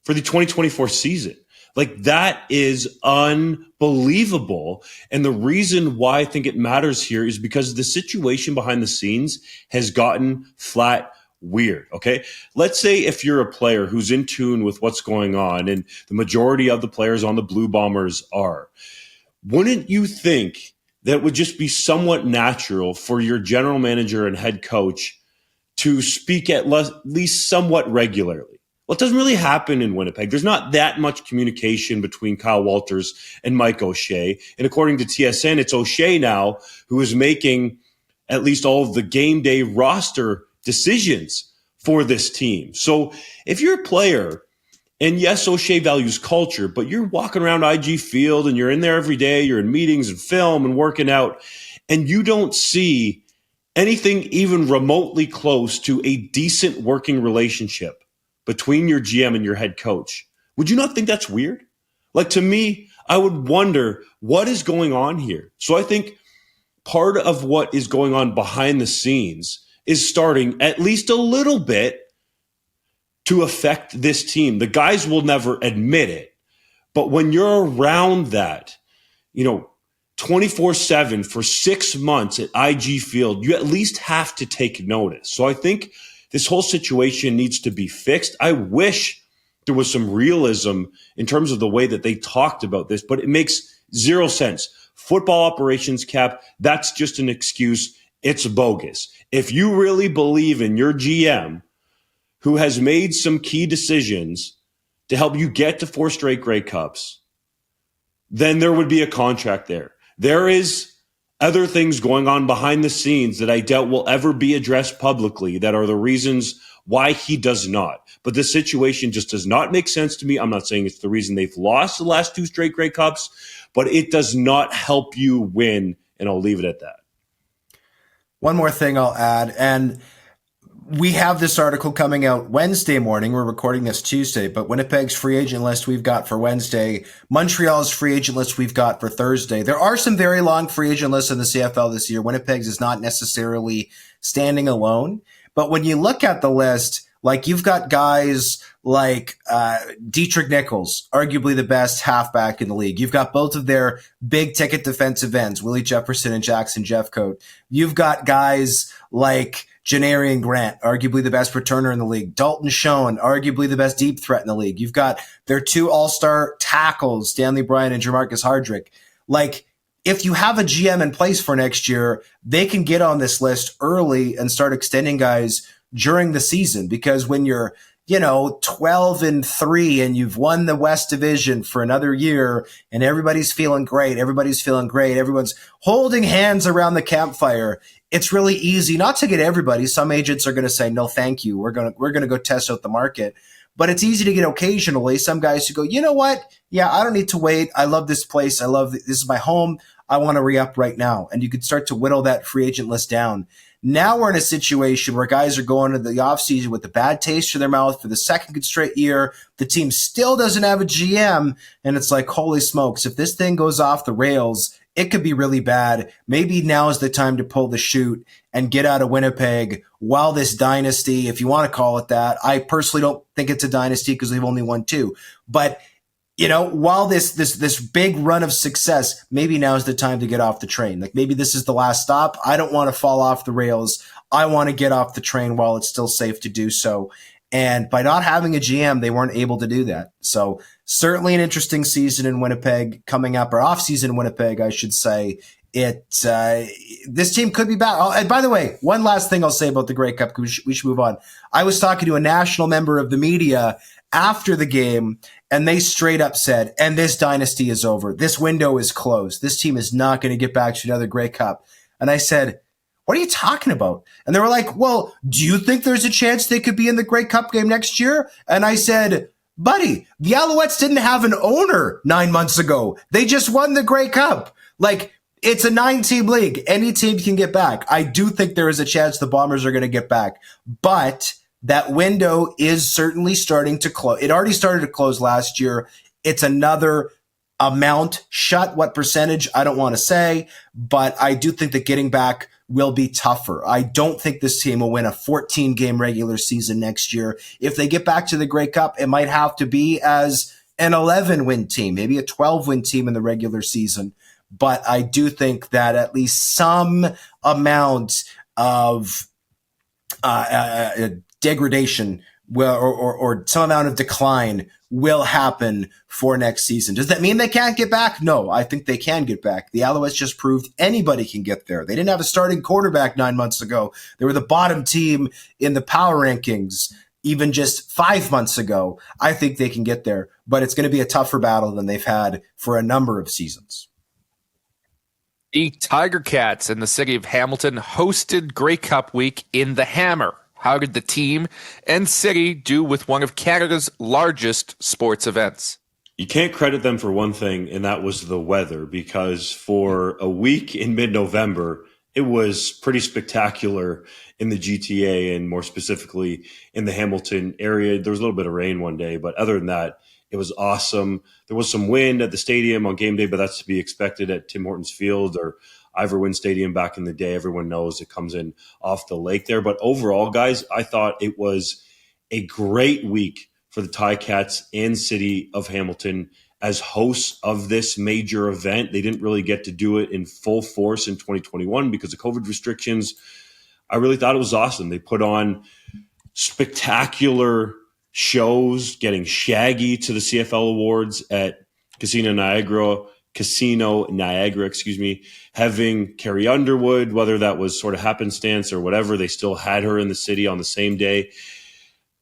for the 2024 season. Like, that is unbelievable. And the reason why I think it matters here is because the situation behind the scenes has gotten flat weird. Okay. Let's say if you're a player who's in tune with what's going on, and the majority of the players on the Blue Bombers are, wouldn't you think that it would just be somewhat natural for your general manager and head coach to speak at least somewhat regularly? Well, it doesn't really happen in Winnipeg. There's not that much communication between Kyle Walters and Mike O'Shea. And according to TSN, it's O'Shea now who is making at least all of the game day roster decisions for this team. So if you're a player And yes, O'Shea values culture, but you're walking around IG Field and you're in there every day. You're in meetings and film and working out, and you don't see anything even remotely close to a decent working relationship between your GM and your head coach. Would you not think that's weird? Like, to me, I would wonder what is going on here. So I think part of what is going on behind the scenes is starting at least a little bit to affect this team. The guys will never admit it, but when you're around that, 24/7 for 6 months at IG Field, you at least have to take notice. So I think this whole situation needs to be fixed. I wish there was some realism in terms of the way that they talked about this, but it makes zero sense. Football operations cap, that's just an excuse. It's bogus. If you really believe in your GM, who has made some key decisions to help you get to 4 straight Grey Cups, then there would be a contract there. There is other things going on behind the scenes that I doubt will ever be addressed publicly that are the reasons why he does not. But the situation just does not make sense to me. I'm not saying it's the reason they've lost the last 2 straight Grey Cups, but it does not help you win, and I'll leave it at that.
One more thing I'll add, and we have this article coming out Wednesday morning. We're recording this Tuesday, but Winnipeg's free agent list we've got for Wednesday, Montreal's free agent list we've got for Thursday. There are some very long free agent lists in the CFL this year. Winnipeg's is not necessarily standing alone, but when you look at the list, like you've got guys like Dietrich Nichols, arguably the best halfback in the league. You've got both of their big ticket defensive ends, Willie Jefferson and Jackson Jeffcoat. You've got guys like Janarian Grant, arguably the best returner in the league. Dalton Schoen, arguably the best deep threat in the league. You've got their 2 all-star tackles, Stanley Bryan and Jamarcus Hardrick. Like, if you have a GM in place for next year, they can get on this list early and start extending guys during the season, because when you're 12-3 and you've won the West Division for another year and everybody's feeling great, everyone's holding hands around the campfire, it's really easy not to get everybody. Some agents are going to say, no, thank you. We're going to go test out the market. But it's easy to get occasionally some guys who go, you know what? Yeah, I don't need to wait. I love this place. This is my home. I want to re-up right now. And you could start to whittle that free agent list down. Now we're in a situation where guys are going to the offseason with a bad taste in their mouth for the second straight year. The team still doesn't have a GM. And it's like, holy smokes, if this thing goes off the rails, it could be really bad. Maybe now is the time to pull the chute and get out of Winnipeg while this dynasty, if you want to call it that. I personally don't think it's a dynasty because they've only won 2. But while this big run of success, maybe now is the time to get off the train. Like, maybe this is the last stop. I don't want to fall off the rails. I want to get off the train while it's still safe to do so. And by not having a GM, they weren't able to do that. So certainly an interesting season in Winnipeg coming up, or off season in Winnipeg, I should say. This team could be back. Oh, and by the way, one last thing I'll say about the Grey Cup, we should move on. I was talking to a national member of the media after the game, and they straight up said, and this dynasty is over. This window is closed. This team is not going to get back to another Grey Cup. And I said, what are you talking about? And they were like, well, do you think there's a chance they could be in the Grey Cup game next year? And I said, buddy, the Alouettes didn't have an owner 9 months ago. They just won the Grey Cup. Like, it's a 9-team league. Any team can get back. I do think there is a chance the Bombers are going to get back. But that window is certainly starting to close. It already started to close last year. It's another amount shut. What percentage? I don't want to say. But I do think that getting back will be tougher. I don't think this team will win a 14-game regular season next year. If they get back to the Grey Cup, it might have to be as an 11-win team, maybe a 12-win team in the regular season. But I do think that at least some amount of degradation will, or some amount of decline will happen for next season. Does that mean they can't get back? No, I think they can get back. The Alouettes just proved anybody can get there. They didn't have a starting quarterback 9 months ago. They were the bottom team in the power rankings even just 5 months ago. I think they can get there, but it's going to be a tougher battle than they've had for a number of seasons.
The Tiger Cats in the city of Hamilton hosted Grey Cup week in the Hammer. How did the team and city do with one of Canada's largest sports events?
You can't credit them for one thing, and that was the weather, because for a week in mid-November, it was pretty spectacular in the GTA and more specifically in the Hamilton area. There was a little bit of rain one day, but other than that, it was awesome. There was some wind at the stadium on game day, but that's to be expected at Tim Hortons Field or Ivor Wynne Stadium back in the day. Everyone knows it comes in off the lake there. But overall, guys, I thought it was a great week for the Ticats and City of Hamilton as hosts of this major event. They didn't really get to do it in full force in 2021 because of COVID restrictions. I really thought it was awesome. They put on spectacular shows, getting Shaggy to the CFL Awards at Casino Niagara, having Carrie Underwood, whether that was sort of happenstance or whatever, they still had her in the city on the same day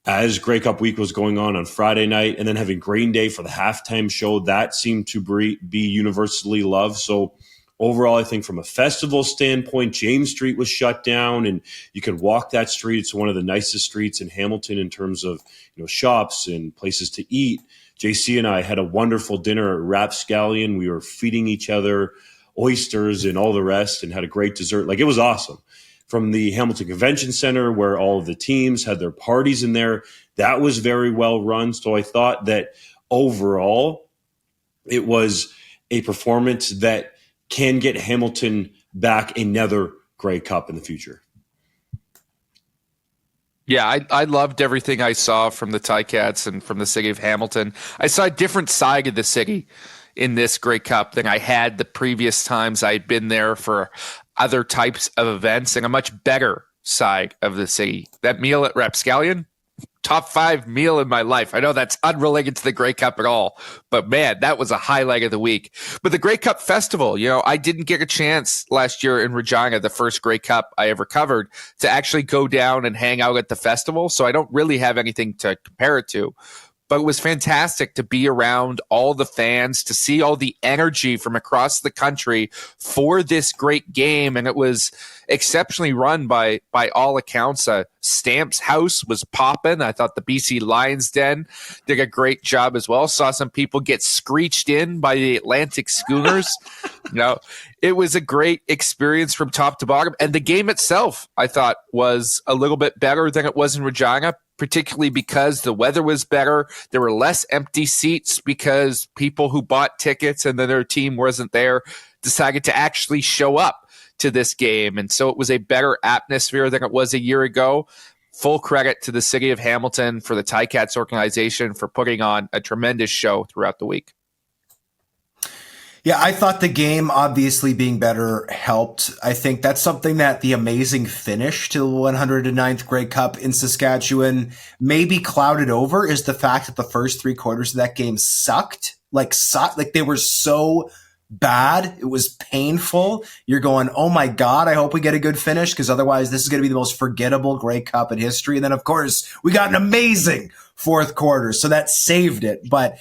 as Grey Cup week was going on Friday night, and then having Green Day for the halftime show. That seemed to be universally loved. So overall, I think from a festival standpoint, James Street was shut down, and you could walk that street. It's one of the nicest streets in Hamilton in terms of shops and places to eat. JC and I had a wonderful dinner at Rapscallion. We were feeding each other oysters and all the rest and had a great dessert. Like, it was awesome. From the Hamilton Convention Center, where all of the teams had their parties in there, that was very well run. So I thought that overall it was a performance that can get Hamilton back another Grey Cup in the future.
Yeah, I loved everything I saw from the Ticats and from the city of Hamilton. I saw a different side of the city in this Grey Cup than I had the previous times I had been there for other types of events, and a much better side of the city. That meal at Rapscallion, top 5 meal in my life. I know that's unrelated to the Grey Cup at all, but man, that was a highlight of the week. But the Grey Cup Festival, I didn't get a chance last year in Regina, the first Grey Cup I ever covered, to actually go down and hang out at the festival. So I don't really have anything to compare it to. But it was fantastic to be around all the fans, to see all the energy from across the country for this great game. And it was exceptionally run by all accounts. Stamps House was popping. I thought the BC Lions Den did a great job as well. Saw some people get screeched in by the Atlantic Schooners. It was a great experience from top to bottom. And the game itself, I thought, was a little bit better than it was in Regina, particularly because the weather was better. There were less empty seats because people who bought tickets and then their team wasn't there decided to actually show up to this game. And so it was a better atmosphere than it was a year ago. Full credit to the city of Hamilton, for the Ticats organization, for putting on a tremendous show throughout the week.
Yeah, I thought the game obviously being better helped. I think that's something that the amazing finish to the 109th Grey Cup in Saskatchewan maybe clouded over, is the fact that the first 3 quarters of that game sucked. Like they were so bad. It was painful. You're going, oh my God, I hope we get a good finish, because otherwise this is going to be the most forgettable Grey Cup in history. And then, of course, we got an amazing fourth quarter, so that saved it. But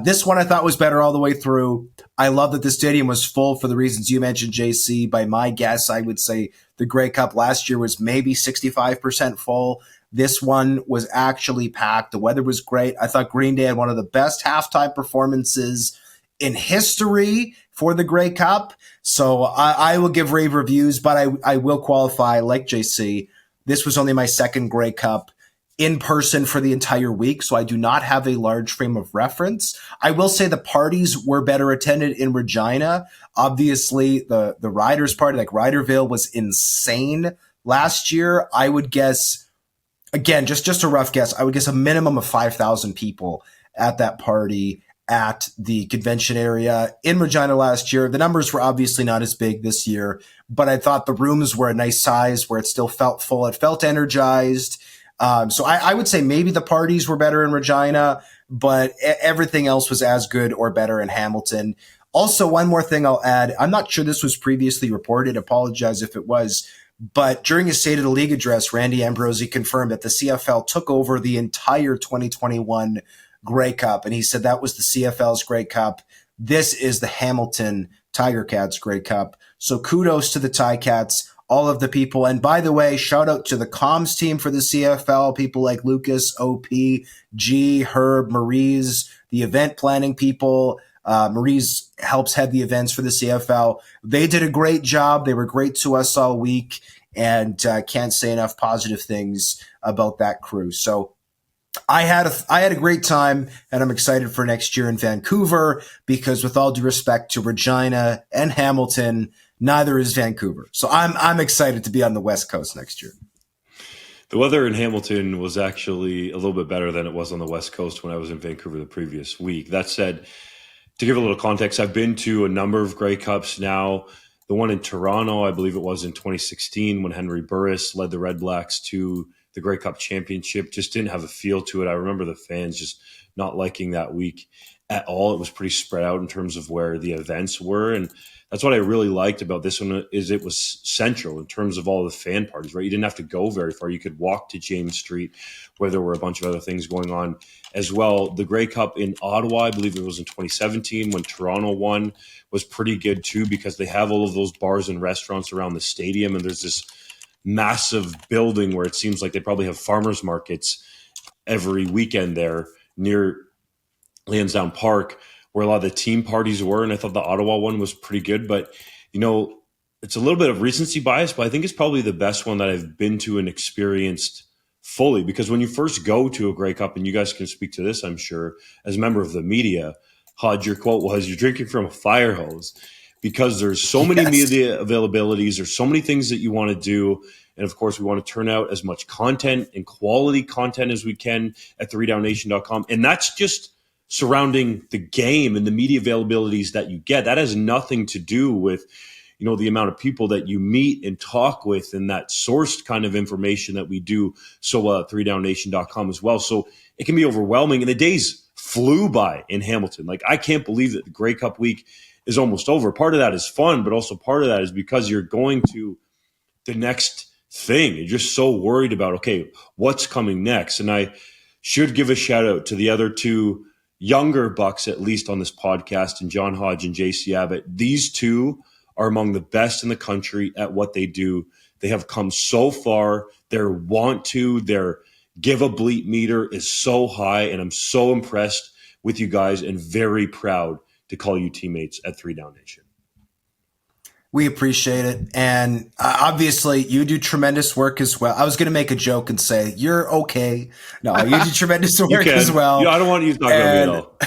this one I thought was better all the way through. I love that the stadium was full for the reasons you mentioned, JC. By my guess, I would say the Grey Cup last year was maybe 65% full. This one was actually packed. The weather was great. I thought Green Day had one of the best halftime performances in history for the Grey Cup. So I will give rave reviews, but I will qualify, like JC, this was only my second Grey Cup in person for the entire week, so I do not have a large frame of reference. I will say the parties were better attended in Regina. Obviously, the Riders party, like Riderville, was insane last year. I would guess, again, just a rough guess, I would guess a minimum of 5,000 people at that party at the convention area in Regina last year. The numbers were obviously not as big this year, but I thought the rooms were a nice size where it still felt full. It felt energized. So I would say maybe the parties were better in Regina, but everything else was as good or better in Hamilton. Also, one more thing I'll add. I'm not sure this was previously reported. Apologize if it was. But during his State of the League address, Randy Ambrosie confirmed that the CFL took over the entire 2021 Grey Cup. And he said that was the CFL's Grey Cup. This is the Hamilton Tiger Cats Grey Cup. So kudos to the Ticats. all of the people. And by the way, shout out to the comms team for the CFL, people like Lucas, OP, G, Herb, Maurice, the event planning people. Maurice helps head the events for the CFL. They did a great job. They were great to us all week, and can't say enough positive things about that crew. So I had a great time, and I'm excited for next year in Vancouver because, with all due respect to Regina and Hamilton, neither is Vancouver. So I'm excited to be on the West Coast next year.
The weather in Hamilton was actually a little bit better than it was on the West Coast when I was in Vancouver the previous week. That said, to give a little context, I've been to a number of Grey Cups now. The one in Toronto, I believe it was in 2016 when Henry Burris led the Red Blacks to the Grey Cup championship, just didn't have a feel to it. I remember the fans just not liking that week at all. It was pretty spread out in terms of where the events were. And that's what I really liked about this one is it was central in terms of all the fan parties, right? You didn't have to go very far. You could walk to James Street where there were a bunch of other things going on as well. The Grey Cup in Ottawa, I believe it was in 2017 when Toronto won, was pretty good too because they have all of those bars and restaurants around the stadium. And there's this massive building where it seems like they probably have farmers markets every weekend there near Lansdowne Park where a lot of the team parties were. And I thought the Ottawa one was pretty good, but it's a little bit of recency bias, but I think it's probably the best one that I've been to and experienced fully, because when you first go to a Grey Cup, and you guys can speak to this, I'm sure, as a member of the media, Hodge, your quote was, "You're drinking from a fire hose," because there's so many media availabilities. There's so many things that you want to do. And of course, we want to turn out as much content and quality content as we can at 3DownNation.com. And that's just surrounding the game and the media availabilities that you get. That has nothing to do with, the amount of people that you meet and talk with and that sourced kind of information that we do so well at 3DownNation.com as well. So it can be overwhelming. And the days flew by in Hamilton. Like, I can't believe that the Grey Cup week is almost over. Part of that is fun, but also part of that is because you're going to the next thing. You're just so worried about, okay, what's coming next? And I should give a shout out to the other two younger Bucks, at least on this podcast, and John Hodge and JC Abbott. These two are among the best in the country at what they do. They have come so far. Their give a bleep meter is so high, and I'm so impressed with you guys and very proud to call you teammates at 3DownNation.
We appreciate it. And obviously, you do tremendous work as well. I was going to make a joke and say, you're okay. No, you do tremendous work as well.
I don't want you to talk about me at all.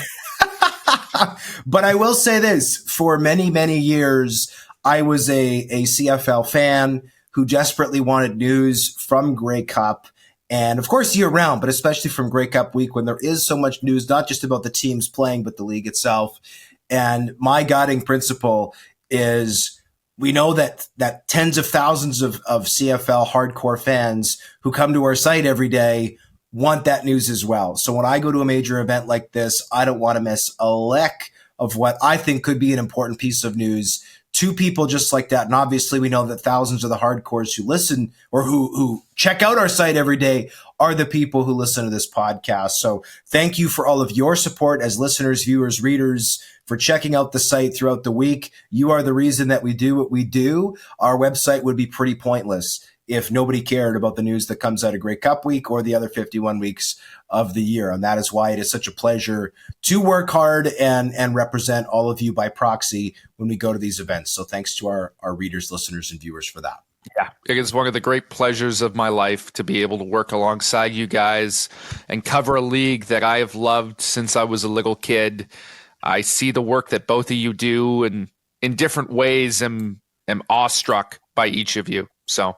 But I will say this, for many, many years, I was a CFL fan who desperately wanted news from Grey Cup. And of course, year round, but especially from Grey Cup week when there is so much news, not just about the teams playing, but the league itself. And my guiding principle is we know that tens of thousands of CFL hardcore fans who come to our site every day want that news as well. So when I go to a major event like this, I don't want to miss a lick of what I think could be an important piece of news to people just like that. And obviously we know that thousands of the hardcores who listen or who check out our site every day are the people who listen to this podcast. So thank you for all of your support as listeners, viewers, readers, for checking out the site throughout the week. You are the reason that we do what we do. Our website would be pretty pointless if nobody cared about the news that comes out of Grey Cup week or the other 51 weeks of the year. And that is why it is such a pleasure to work hard and represent all of you by proxy when we go to these events. So thanks to our readers, listeners, and viewers for that.
Yeah, it's one of the great pleasures of my life to be able to work alongside you guys and cover a league that I have loved since I was a little kid. I see the work that both of you do, and in different ways am awestruck by each of you. So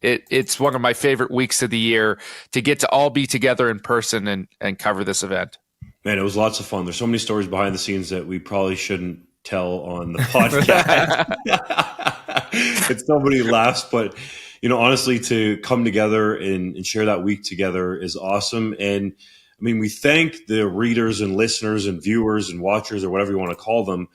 it's one of my favorite weeks of the year to get to all be together in person and cover this event. Man,
it was lots of fun. There's so many stories behind the scenes that we probably shouldn't tell on the podcast. It's so many laughs, but honestly, to come together and share that week together is awesome. And I mean, we thank the readers and listeners and viewers and watchers or whatever you want to call them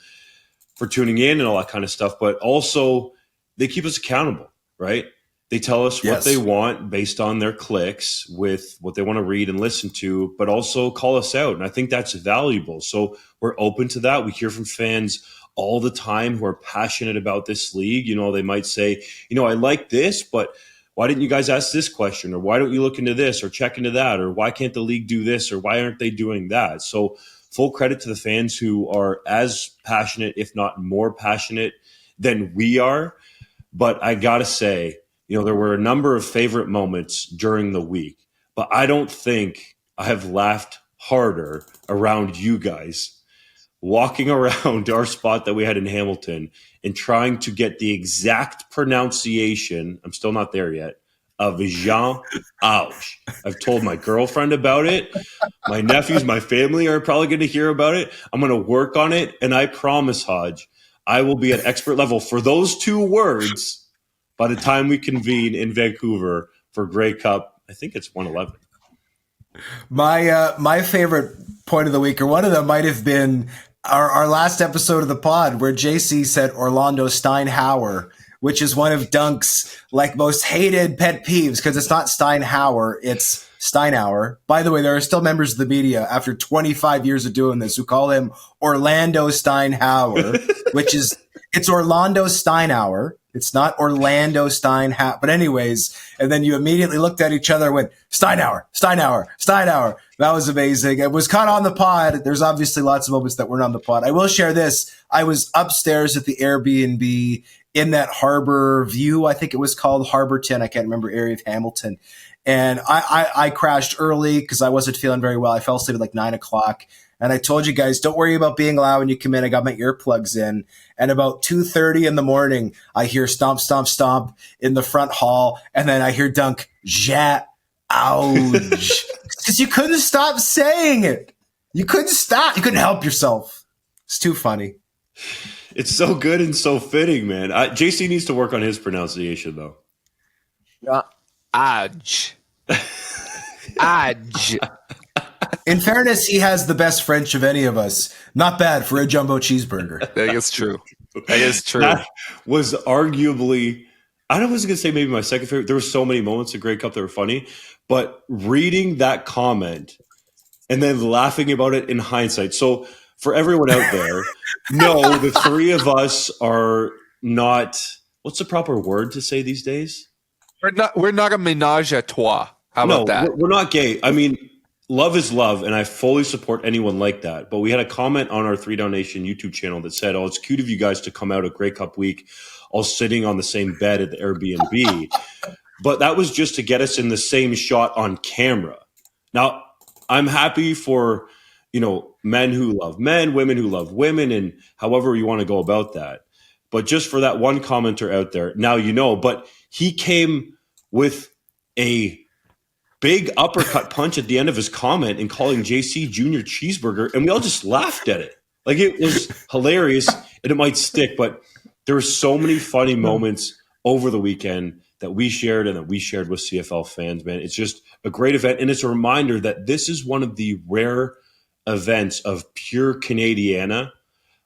for tuning in and all that kind of stuff. But also they keep us accountable, right? They tell us what they want based on their clicks with what they want to read and listen to, but also call us out. And I think that's valuable. So we're open to that. We hear from fans all the time who are passionate about this league. They might say, I like this, but why didn't you guys ask this question? Or why don't you look into this or check into that? Or why can't the league do this? Or why aren't they doing that? So full credit to the fans who are as passionate, if not more passionate than we are. But I got to say, there were a number of favorite moments during the week, but I don't think I have laughed harder around you guys walking around our spot that we had in Hamilton and trying to get the exact pronunciation, I'm still not there yet, of Jean Hodge. I've told my girlfriend about it. My nephews, my family are probably going to hear about it. I'm going to work on it, and I promise, Hodge, I will be at expert level for those two words by the time we convene in Vancouver for Grey Cup. I think it's 111.
My favorite point of the week, or one of them, might have been our last episode of the pod where JC said Orlando Steinhauer, which is one of Dunk's most hated pet peeves because it's not Steinhauer, it's Steinhauer. By the way, there are still members of the media after 25 years of doing this who call him Orlando Steinhauer, it's Orlando Steinhauer. It's not Orlando Steinhauer. But anyways, and then you immediately looked at each other and went, Steinhauer. That was amazing. It was caught on the pod. There's obviously lots of moments that weren't on the pod. I will share this. I was upstairs at the Airbnb in that Harbor View, I think it was called, Harborton. I can't remember, area of Hamilton. And I crashed early because I wasn't feeling very well. I fell asleep at 9 o'clock. And I told you guys, don't worry about being loud when you come in. I got my earplugs in. And about 2:30 in the morning, I hear stomp, stomp, stomp in the front hall. And then I hear Dunk, Jat, ouch. Because you couldn't stop saying it. You couldn't stop. You couldn't help yourself. It's too funny.
It's so good and so fitting, man. JC needs to work on his pronunciation, though.
Hodge. Hodge.
In fairness, he has the best French of any of us. Not bad for a jumbo cheeseburger.
That is true.
That was arguably, I was going to say maybe my second favorite. There were so many moments of Grey Cup that were funny, but reading that comment and then laughing about it in hindsight. So for everyone out there, no, the three of us are not, what's the proper word to say these days?
We're not a menage a trois. How about that?
We're not gay. I mean, love is love, and I fully support anyone like that. But we had a comment on our 3DownNation YouTube channel that said, it's cute of you guys to come out at Grey Cup week all sitting on the same bed at the Airbnb. But that was just to get us in the same shot on camera. Now, I'm happy for, men who love men, women who love women, and however you want to go about that. But just for that one commenter out there, now but he came with a big uppercut punch at the end of his comment and calling JC Junior Cheeseburger, and we all just laughed at it. It was hilarious, and it might stick, but there were so many funny moments over the weekend that we shared and that we shared with CFL fans, man. It's just a great event, and it's a reminder that this is one of the rare events of pure Canadiana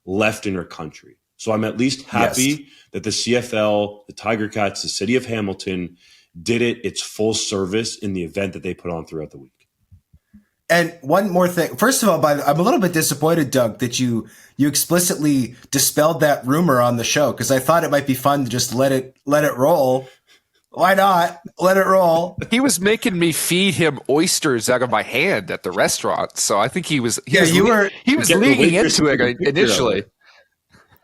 left in our country. So I'm at least happy that the CFL, the Tiger Cats, the city of Hamilton did its full service in the event that they put on throughout the week.
And one more thing. First of all, I'm a little bit disappointed, Doug, that you explicitly dispelled that rumor on the show, because I thought it might be fun to just let it roll. Why not? Let it roll.
He was making me feed him oysters out of my hand at the restaurant, so I think he was leaning into it initially.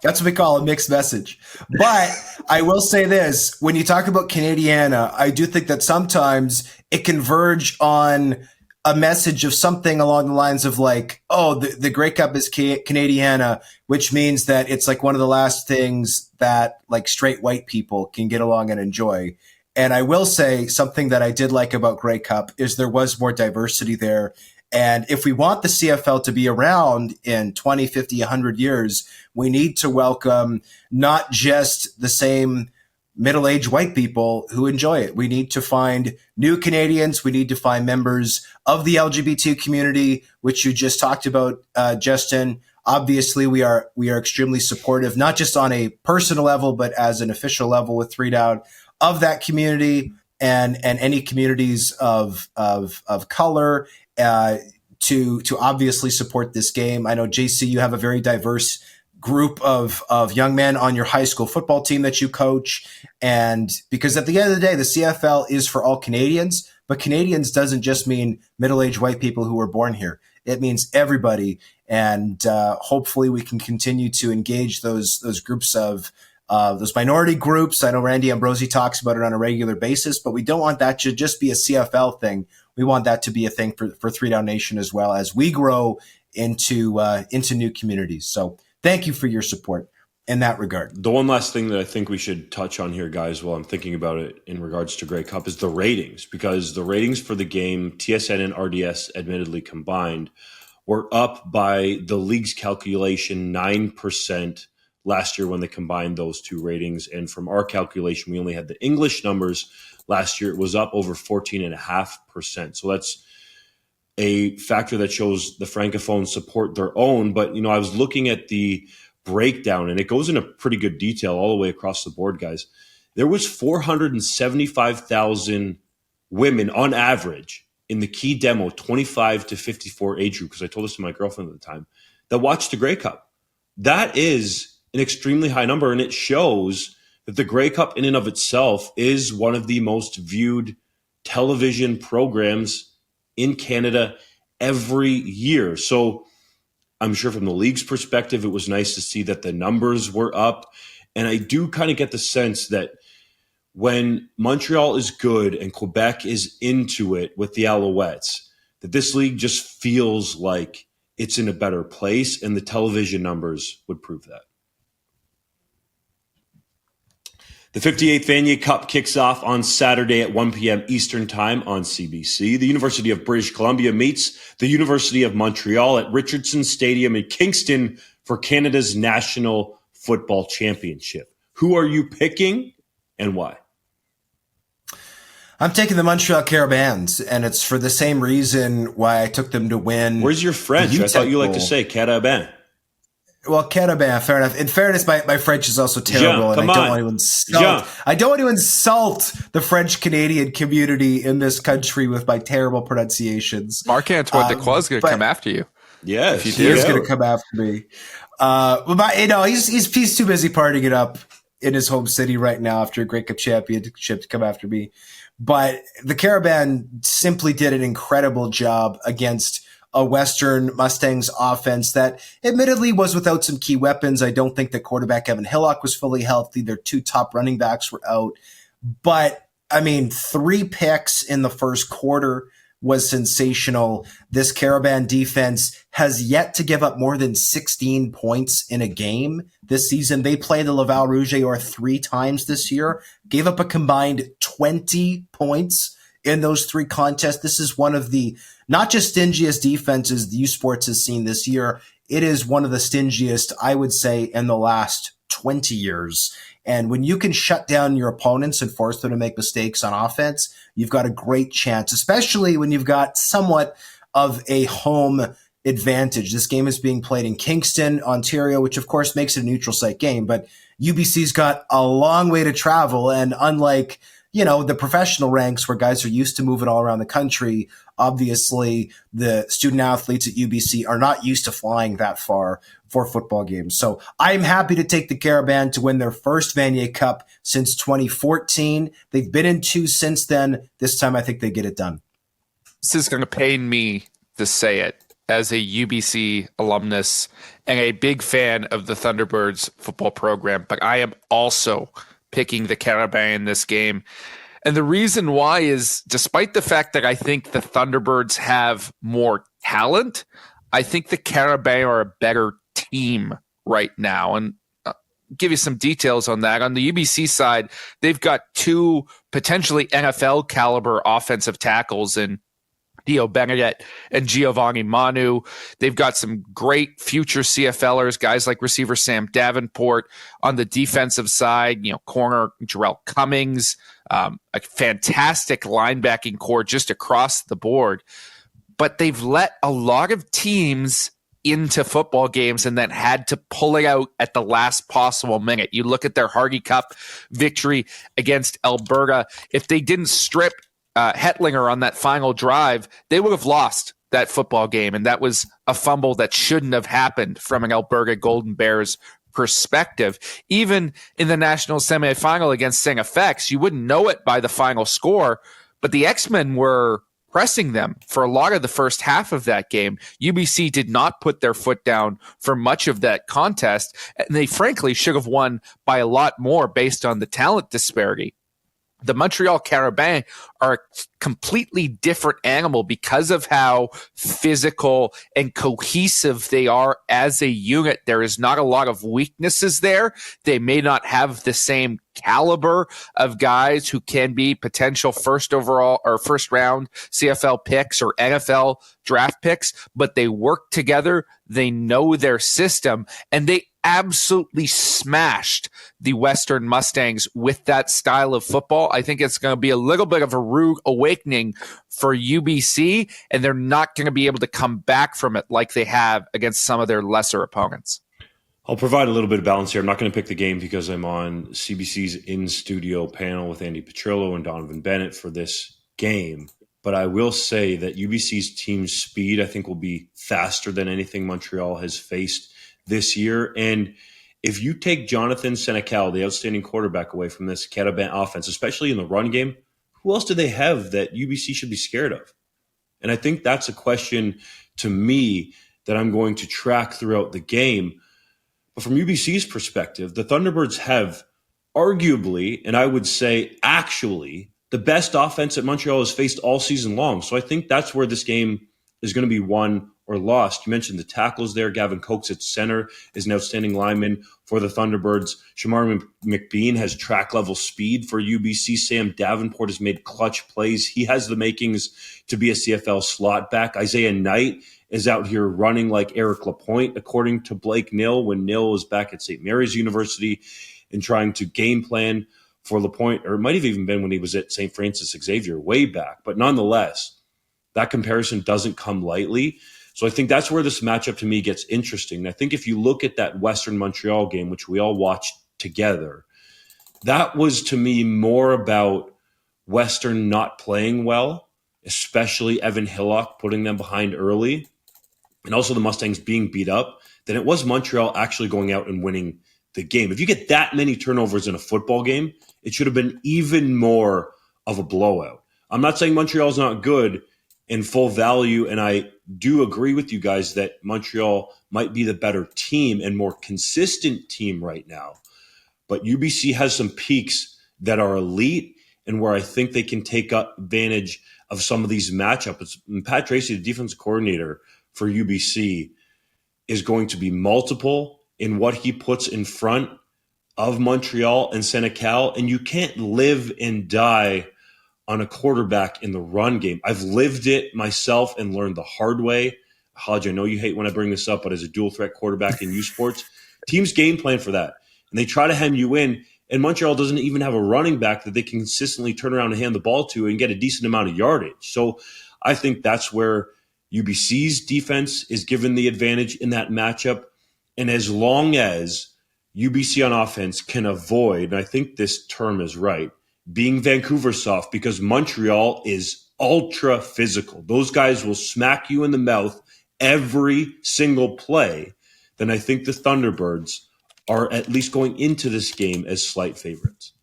That's what we call a mixed message. But I will say this, when you talk about Canadiana, I do think that sometimes it can verge on a message of something along the lines of the Grey Cup is Canadiana, which means that it's one of the last things that straight white people can get along and enjoy. And I will say something that I did like about Grey Cup is there was more diversity there. And if we want the CFL to be around in 20, 50, 100 years, we need to welcome not just the same middle-aged white people who enjoy it. We need to find new Canadians. We need to find members of the LGBT community, which you just talked about, Justin. Obviously, we are extremely supportive, not just on a personal level, but as an official level with 3Down of that community and any communities of color. To obviously support this game. I know, JC, you have a very diverse group of young men on your high school football team that you coach. And because at the end of the day, the CFL is for all Canadians, but Canadians doesn't just mean middle-aged white people who were born here. It means everybody. And hopefully we can continue to engage those groups of those minority groups. I know Randy Ambrosi talks about it on a regular basis, but we don't want that to just be a CFL thing. We want that to be a thing for 3DownNation as well as we grow into new communities. So thank you for your support in that regard.
The one last thing that I think we should touch on here, guys, while I'm thinking about it in regards to Grey Cup is the ratings, because the ratings for the game, TSN and RDS admittedly combined, were up by the league's calculation 9% last year when they combined those two ratings. And from our calculation, we only had the English numbers. Last year, it was up over 14.5%. So that's a factor that shows the Francophones support their own. But, I was looking at the breakdown, and it goes into pretty good detail all the way across the board, guys. There was 475,000 women on average in the key demo, 25 to 54 age group, because I told this to my girlfriend at the time, that watched the Grey Cup. That is an extremely high number, and it shows that the Grey Cup in and of itself is one of the most viewed television programs in Canada every year. So I'm sure from the league's perspective, it was nice to see that the numbers were up. And I do kind of get the sense that when Montreal is good and Quebec is into it with the Alouettes, that this league just feels like it's in a better place, and the television numbers would prove that. The 58th Vanier Cup kicks off on Saturday at 1 p.m. Eastern Time on CBC. The University of British Columbia meets the University of Montreal at Richardson Stadium in Kingston for Canada's National Football Championship. Who are you picking and why?
I'm taking the Montreal Carabins, and it's for the same reason why I took them to win.
Where's your French? I thought you like to say Carabin.
Well, Carabin, fair enough. In fairness, my French is also terrible, and I don't want to insult. I don't want to insult the French-Canadian community in this country with my terrible pronunciations.
Marc-Antoine Dequoy is going to come after you.
Yes,
he is going to come after me. He's too busy partying it up in his home city right now after a Grey Cup championship to come after me. But the Carabin simply did an incredible job against a Western Mustangs offense that admittedly was without some key weapons. I don't think that quarterback Evan Hillock was fully healthy. Their two top running backs were out. But, 3 picks in the first quarter was sensational. This Carabin defense has yet to give up more than 16 points in a game this season. They played the Laval Rouge 3 times this year, gave up a combined 20 points in those 3 contests. This is one of the not just stingiest defenses the U Sports has seen this year. It is one of the stingiest, I would say, in the last 20 years. And when you can shut down your opponents and force them to make mistakes on offense, you've got a great chance, especially when you've got somewhat of a home advantage. This game is being played in Kingston, Ontario, which of course makes it a neutral site game, but UBC's got a long way to travel. And unlike the professional ranks where guys are used to moving all around the country, obviously the student athletes at UBC are not used to flying that far for football games. So I'm happy to take the Carabin to win their first Vanier Cup since 2014. They've been in 2 since then. This time I think they get it done.
This is going to pain me to say it as a UBC alumnus and a big fan of the Thunderbirds football program, but I am also picking the Carabin in this game. And the reason why is, despite the fact that I think the Thunderbirds have more talent, I think the Carabin are a better team right now. And I'll give you some details on that. On the UBC side, they've got 2 potentially NFL caliber offensive tackles in Theo Benedette and Giovanni Manu. They've got some great future CFLers, guys like receiver Sam Davenport. On the defensive side, corner Jarrell Cummings, a fantastic linebacking core just across the board. But they've let a lot of teams into football games and then had to pull it out at the last possible minute. You look at their Hardy Cup victory against Alberta. If they didn't strip Hetlinger on that final drive, they would have lost that football game, and that was a fumble that shouldn't have happened from an Alberta Golden Bears perspective. Even in the national semifinal against St. FX, you wouldn't know it by the final score, but the X-Men were pressing them for a lot of the first half of that game. UBC did not put their foot down for much of that contest, and they frankly should have won by a lot more based on the talent disparity. The Montreal Carabins are a completely different animal because of how physical and cohesive they are as a unit. There is not a lot of weaknesses there. They may not have the same caliber of guys who can be potential first overall or first round CFL picks or NFL draft picks, but they work together. They know their system, and they absolutely smashed the Western Mustangs with that style of football. I think it's going to be a little bit of a rude awakening for UBC, and they're not going to be able to come back from it like they have against some of their lesser opponents.
I'll provide a little bit of balance here. I'm not going to pick the game because I'm on CBC's in-studio panel with Andy Petrillo and Donovan Bennett for this game. But I will say that UBC's team speed, I think, will be faster than anything Montreal has faced this year. And if you take Jonathan Senecal, the outstanding quarterback, away from this Carabin offense, especially in the run game, who else do they have that UBC should be scared of? And I think that's a question to me that I'm going to track throughout the game. But from UBC's perspective, the Thunderbirds have arguably, and I would say actually, the best offense that Montreal has faced all season long. So I think that's where this game is going to be won or lost. You mentioned the tackles there. Gavin Cokes at center is an outstanding lineman for the Thunderbirds. Shamar McBean has track-level speed for UBC. Sam Davenport has made clutch plays. He has the makings to be a CFL slot back. Isaiah Knight is out here running like Eric Lapointe, according to Blake Nill, when Nill was back at St. Mary's University and trying to game plan for Lapointe, or it might have even been when he was at St. Francis Xavier way back. But nonetheless, that comparison doesn't come lightly. So I think that's where this matchup to me gets interesting. And I think if you look at that Western Montreal game, which we all watched together, that was to me more about Western not playing well, especially Evan Hillock putting them behind early, and also the Mustangs being beat up, than it was Montreal actually going out and winning the game. If you get that many turnovers in a football game, it should have been even more of a blowout. I'm not saying Montreal's not good in full value, and I do agree with you guys that Montreal might be the better team and more consistent team right now. But UBC has some peaks that are elite and where I think they can take advantage of some of these matchups. And Pat Tracy, the defensive coordinator for UBC, is going to be multiple in what he puts in front of Montreal and Senecal, and you can't live and die on a quarterback in the run game. I've lived it myself and learned the hard way. Hodge, I know you hate when I bring this up, but as a dual threat quarterback in U Sports, teams game plan for that. And they try to hem you in, and Montreal doesn't even have a running back that they can consistently turn around and hand the ball to and get a decent amount of yardage. So I think that's where UBC's defense is given the advantage in that matchup. And as long as UBC on offense can avoid, and I think this term is right, being Vancouver soft, because Montreal is ultra physical. Those guys will smack you in the mouth every single play. Then I think the Thunderbirds are at least going into this game as slight favorites.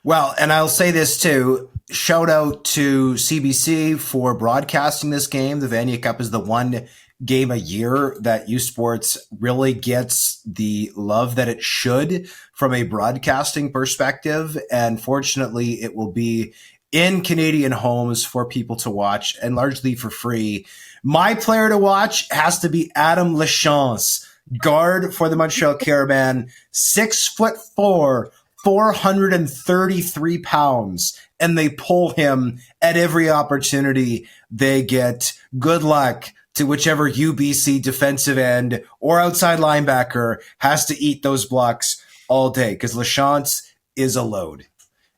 Well, and I'll say this too. Shout out to CBC for broadcasting this game. The Vanier Cup is the one game a year that U Sports really gets the love that it should from a broadcasting perspective. And fortunately, it will be in Canadian homes for people to watch and largely for free. My player to watch has to be Adam Lachance, guard for the Montreal Carabin, 6'4", 433 pounds, and they pull him at every opportunity they get. Good luck to whichever UBC defensive end or outside linebacker has to eat those blocks all day, because Lachance is a load.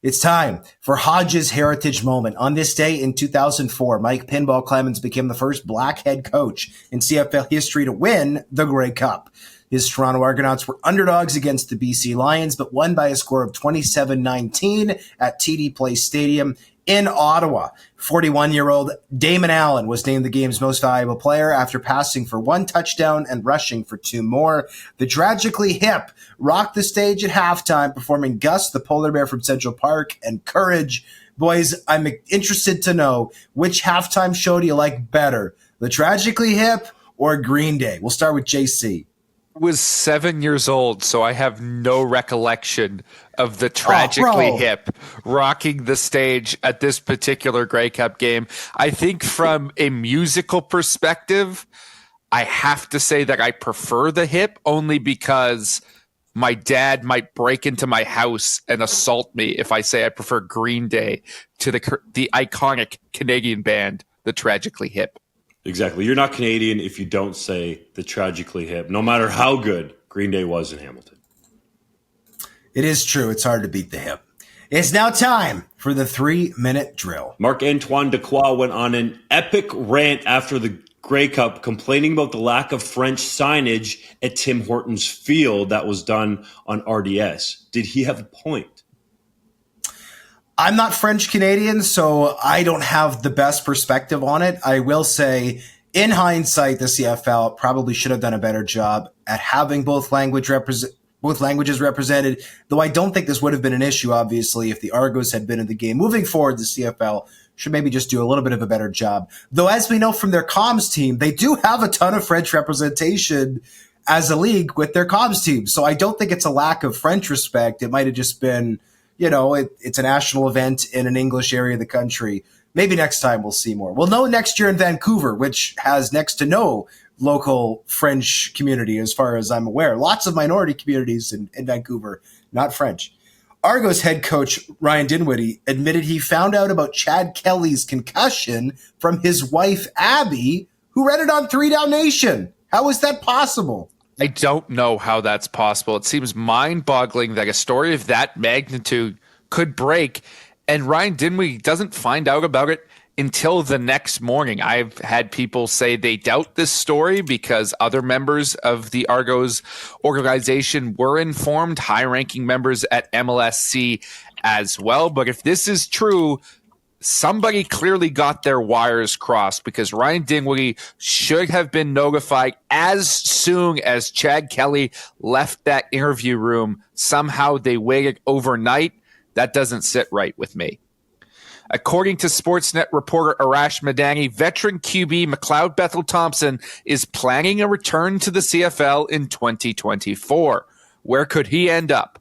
It's time for Hodge's Heritage Moment. On this day in 2004, Mike Pinball Clemens became the first black head coach in CFL history to win the Grey Cup. His Toronto Argonauts were underdogs against the BC Lions, but won by a score of 27-19 at TD Place Stadium in Ottawa. 41-year-old Damon Allen was named the game's most valuable player after passing for 1 touchdown and rushing for 2 more. The Tragically Hip rocked the stage at halftime, performing Gus the Polar Bear from Central Park and Courage. Boys, I'm interested to know, which halftime show do you like better, the Tragically Hip or Green Day? We'll start with JC.
Was 7 years old, so I have no recollection of the Tragically Hip rocking the stage at this particular Grey Cup game. I think from a musical perspective, I have to say that I prefer the Hip only because my dad might break into my house and assault me if I say I prefer Green Day to the iconic Canadian band, the Tragically Hip.
Exactly. You're not Canadian if you don't say the Tragically Hip, no matter how good Green Day was in Hamilton.
It is true. It's hard to beat the Hip. It's now time for the 3-minute drill.
Marc-Antoine Dequoy went on an epic rant after the Grey Cup, complaining about the lack of French signage at Tim Hortons Field that was done on RDS. Did he have a point?
I'm not French Canadian, so I don't have the best perspective on it. I will say, in hindsight, the CFL probably should have done a better job at having both languages represented, though I don't think this would have been an issue, obviously, if the Argos had been in the game. Moving forward, the CFL should maybe just do a little bit of a better job. Though, as we know from their comms team, they do have a ton of French representation as a league with their comms team. So I don't think it's a lack of French respect. It might have just been, it's a national event in an English area of the country. Maybe next time we'll see more. We'll know next year in Vancouver, which has next to no local French community as far as I'm aware. Lots of minority communities in Vancouver, not French. Argos head coach Ryan Dinwiddie admitted he found out about Chad Kelly's concussion from his wife, Abby, who read it on 3DownNation. How is that possible?
I don't know how that's possible. It seems mind-boggling that a story of that magnitude could break, and Ryan Dinwiddie doesn't find out about it until the next morning. I've had people say they doubt this story because other members of the Argos organization were informed, high-ranking members at MLSC as well. But if this is true, somebody clearly got their wires crossed because Ryan Dinwiddie should have been notified as soon as Chad Kelly left that interview room. Somehow they waited overnight. That doesn't sit right with me. According to Sportsnet reporter Arash Madani, veteran QB McLeod Bethel Thompson is planning a return to the CFL in 2024. Where could he end up?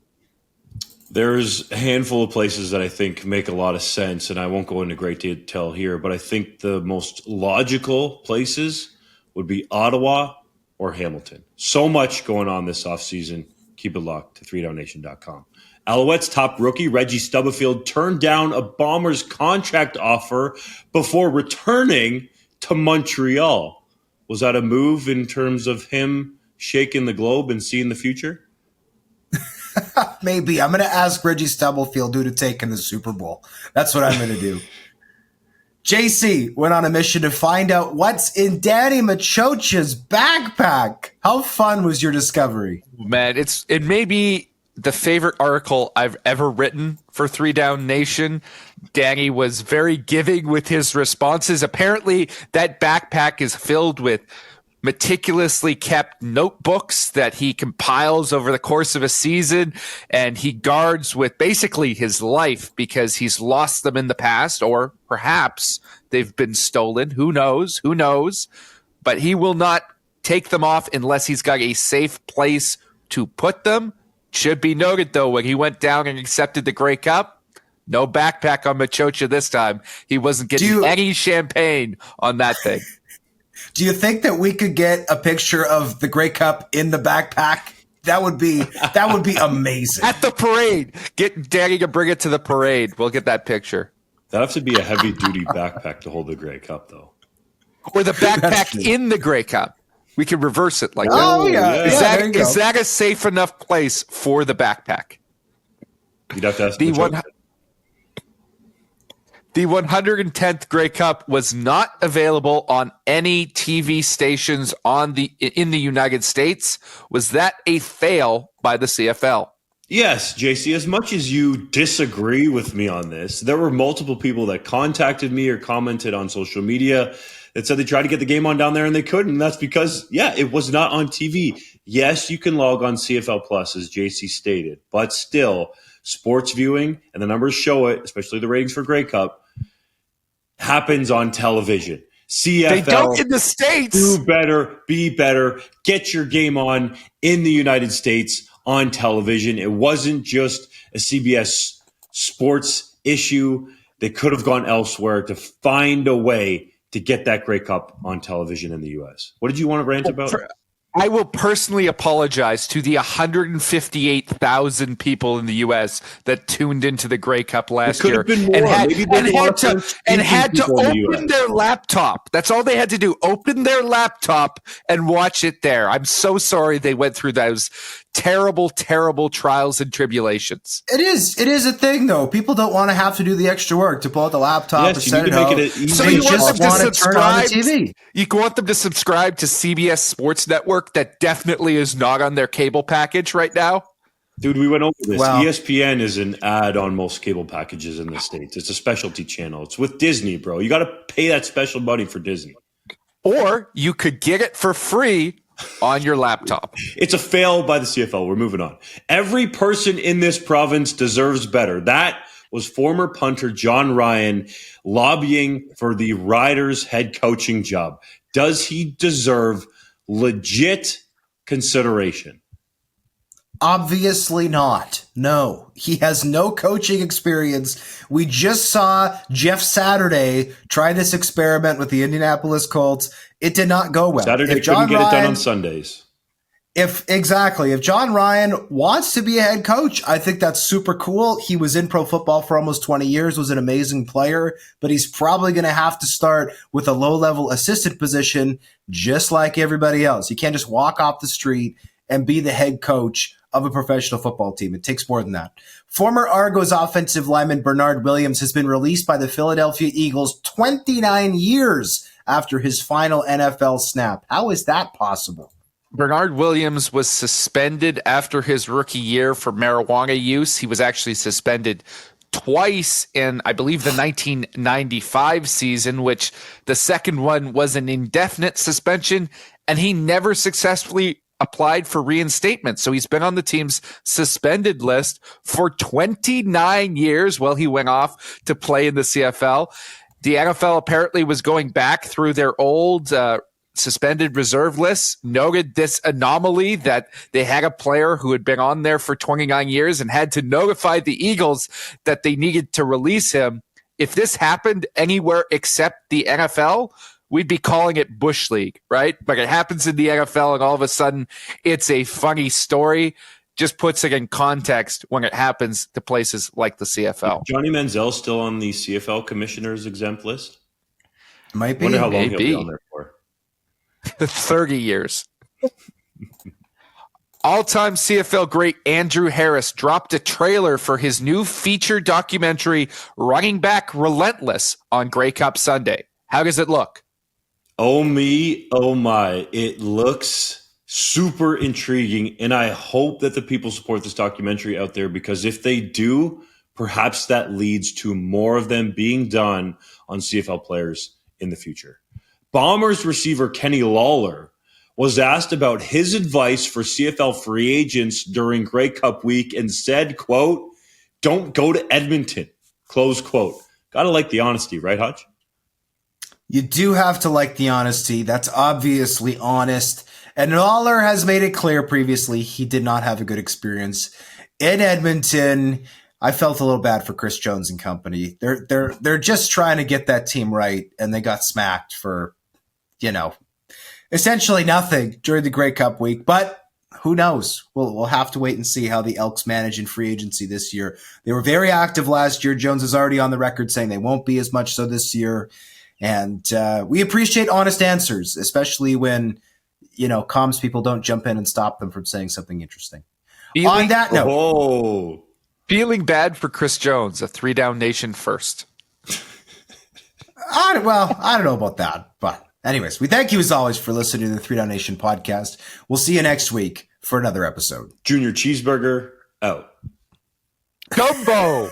There's a handful of places that I think make a lot of sense, and I won't go into great detail here, but I think the most logical places would be Ottawa or Hamilton. So much going on this offseason. Keep it locked to 3DownNation.com. Alouettes top rookie Reggie Stubblefield turned down a Bombers contract offer before returning to Montreal. Was that a move in terms of him shaking the globe and seeing the future?
Maybe. I'm going to ask Reggie Stubblefield who to take in the Super Bowl. That's what I'm going to do. JC went on a mission to find out what's in Danny Machocha's backpack. How fun was your discovery?
Man, it may be the favorite article I've ever written for 3DownNation. Danny was very giving with his responses. Apparently, that backpack is filled with meticulously kept notebooks that he compiles over the course of a season, and he guards with basically his life because he's lost them in the past, or perhaps they've been stolen. Who knows? But he will not take them off unless he's got a safe place to put them. Should be noted, though, when he went down and accepted the Grey Cup, no backpack on Machocha this time. He wasn't getting any champagne on that thing.
Do you think that we could get a picture of the Grey Cup in the backpack? That would be amazing.
At the parade. Get Danny to bring it to the parade. We'll get that picture.
That'd have to be a heavy-duty backpack to hold the Grey Cup, though.
Or the backpack in the Grey Cup. We could reverse it like that.
Oh, yeah.
Is that a safe enough place for the backpack?
You'd have to ask
The 110th Grey Cup was not available on any TV stations in the United States. Was that a fail by the CFL?
Yes, JC, as much as you disagree with me on this, there were multiple people that contacted me or commented on social media that said they tried to get the game on down there and they couldn't. And that's because, it was not on TV. Yes, you can log on CFL Plus, as JC stated, but still, sports viewing, and the numbers show it, especially the ratings for Grey Cup, happens on television. CFL,
they don't in the States.
Do better, be better, get your game on in the United States on television. It wasn't just a CBS sports issue. They could have gone elsewhere to find a way to get that Grey Cup on television in the U.S. What did you want to rant about?
I will personally apologize to the 158,000 people in the U.S. that tuned into the Grey Cup last year and had to open their laptop. That's all they had to do. Open their laptop and watch it there. I'm so sorry they went through those terrible, terrible trials and tribulations.
It is a thing, though. People don't want to have to do the extra work to pull out the laptop and set it up.
So you want them to subscribe? You want them to subscribe to CBS Sports Network that definitely is not on their cable package right now?
Dude, we went over this. Well, ESPN is an ad on most cable packages in the States. It's a specialty channel. It's with Disney, bro. You got to pay that special money for Disney.
Or you could get it for free on your laptop.
It's a fail by the CFL. We're moving on. Every person in this province deserves better. That was former punter John Ryan lobbying for the Riders head coaching job. Does he deserve legit consideration?
Obviously not. No, he has no coaching experience. We just saw Jeff Saturday try this experiment with the Indianapolis Colts. It did not go well.
Saturday couldn't get it done on Sundays.
If John Ryan wants to be a head coach, I think that's super cool. He was in pro football for almost 20 years, was an amazing player, but he's probably going to have to start with a low-level assistant position just like everybody else. You can't just walk off the street and be the head coach of a professional football team. It takes more than that. Former Argos offensive lineman Bernard Williams has been released by the Philadelphia Eagles 29 years after his final NFL snap. How is that possible?
Bernard Williams was suspended after his rookie year for marijuana use. He was actually suspended twice in, I believe, the 1995 season, which the second one was an indefinite suspension, and he never successfully applied for reinstatement. So he's been on the team's suspended list for 29 years while he went off to play in the CFL. The NFL apparently was going back through their old suspended reserve lists, noted this anomaly that they had a player who had been on there for 29 years and had to notify the Eagles that they needed to release him. If this happened anywhere except the NFL, we'd be calling it Bush League, right? But it happens in the NFL and all of a sudden it's a funny story. Just puts it in context when it happens to places like the CFL.
Johnny Manziel still on the CFL commissioner's exempt list?
Might be.
I wonder how long he'll be on there for.
30 years. All-time CFL great Andrew Harris dropped a trailer for his new feature documentary, Running Back Relentless, on Grey Cup Sunday. How does it look?
Oh me, oh my. It looks super intriguing, and I hope that the people support this documentary out there, because if they do, perhaps that leads to more of them being done on CFL players in the future. Bombers receiver Kenny Lawler was asked about his advice for CFL free agents during Grey Cup week and said, quote, "Don't go to Edmonton," close quote. Gotta like the honesty, right, Hodge?
You do have to like the honesty. That's obviously honest. And Lawler has made it clear previously he did not have a good experience in Edmonton. I felt a little bad for Chris Jones and company. They're just trying to get that team right, and they got smacked for, essentially nothing during the Grey Cup week. But who knows? We'll have to wait and see how the Elks manage in free agency this year. They were very active last year. Jones is already on the record saying they won't be as much so this year. And we appreciate honest answers, especially when, comms people don't jump in and stop them from saying something interesting. On that note.
Feeling bad for Chris Jones, a 3DownNation first.
I don't know about that. But anyways, we thank you as always for listening to the 3DownNation podcast. We'll see you next week for another episode.
Junior Cheeseburger out.
Gumbo.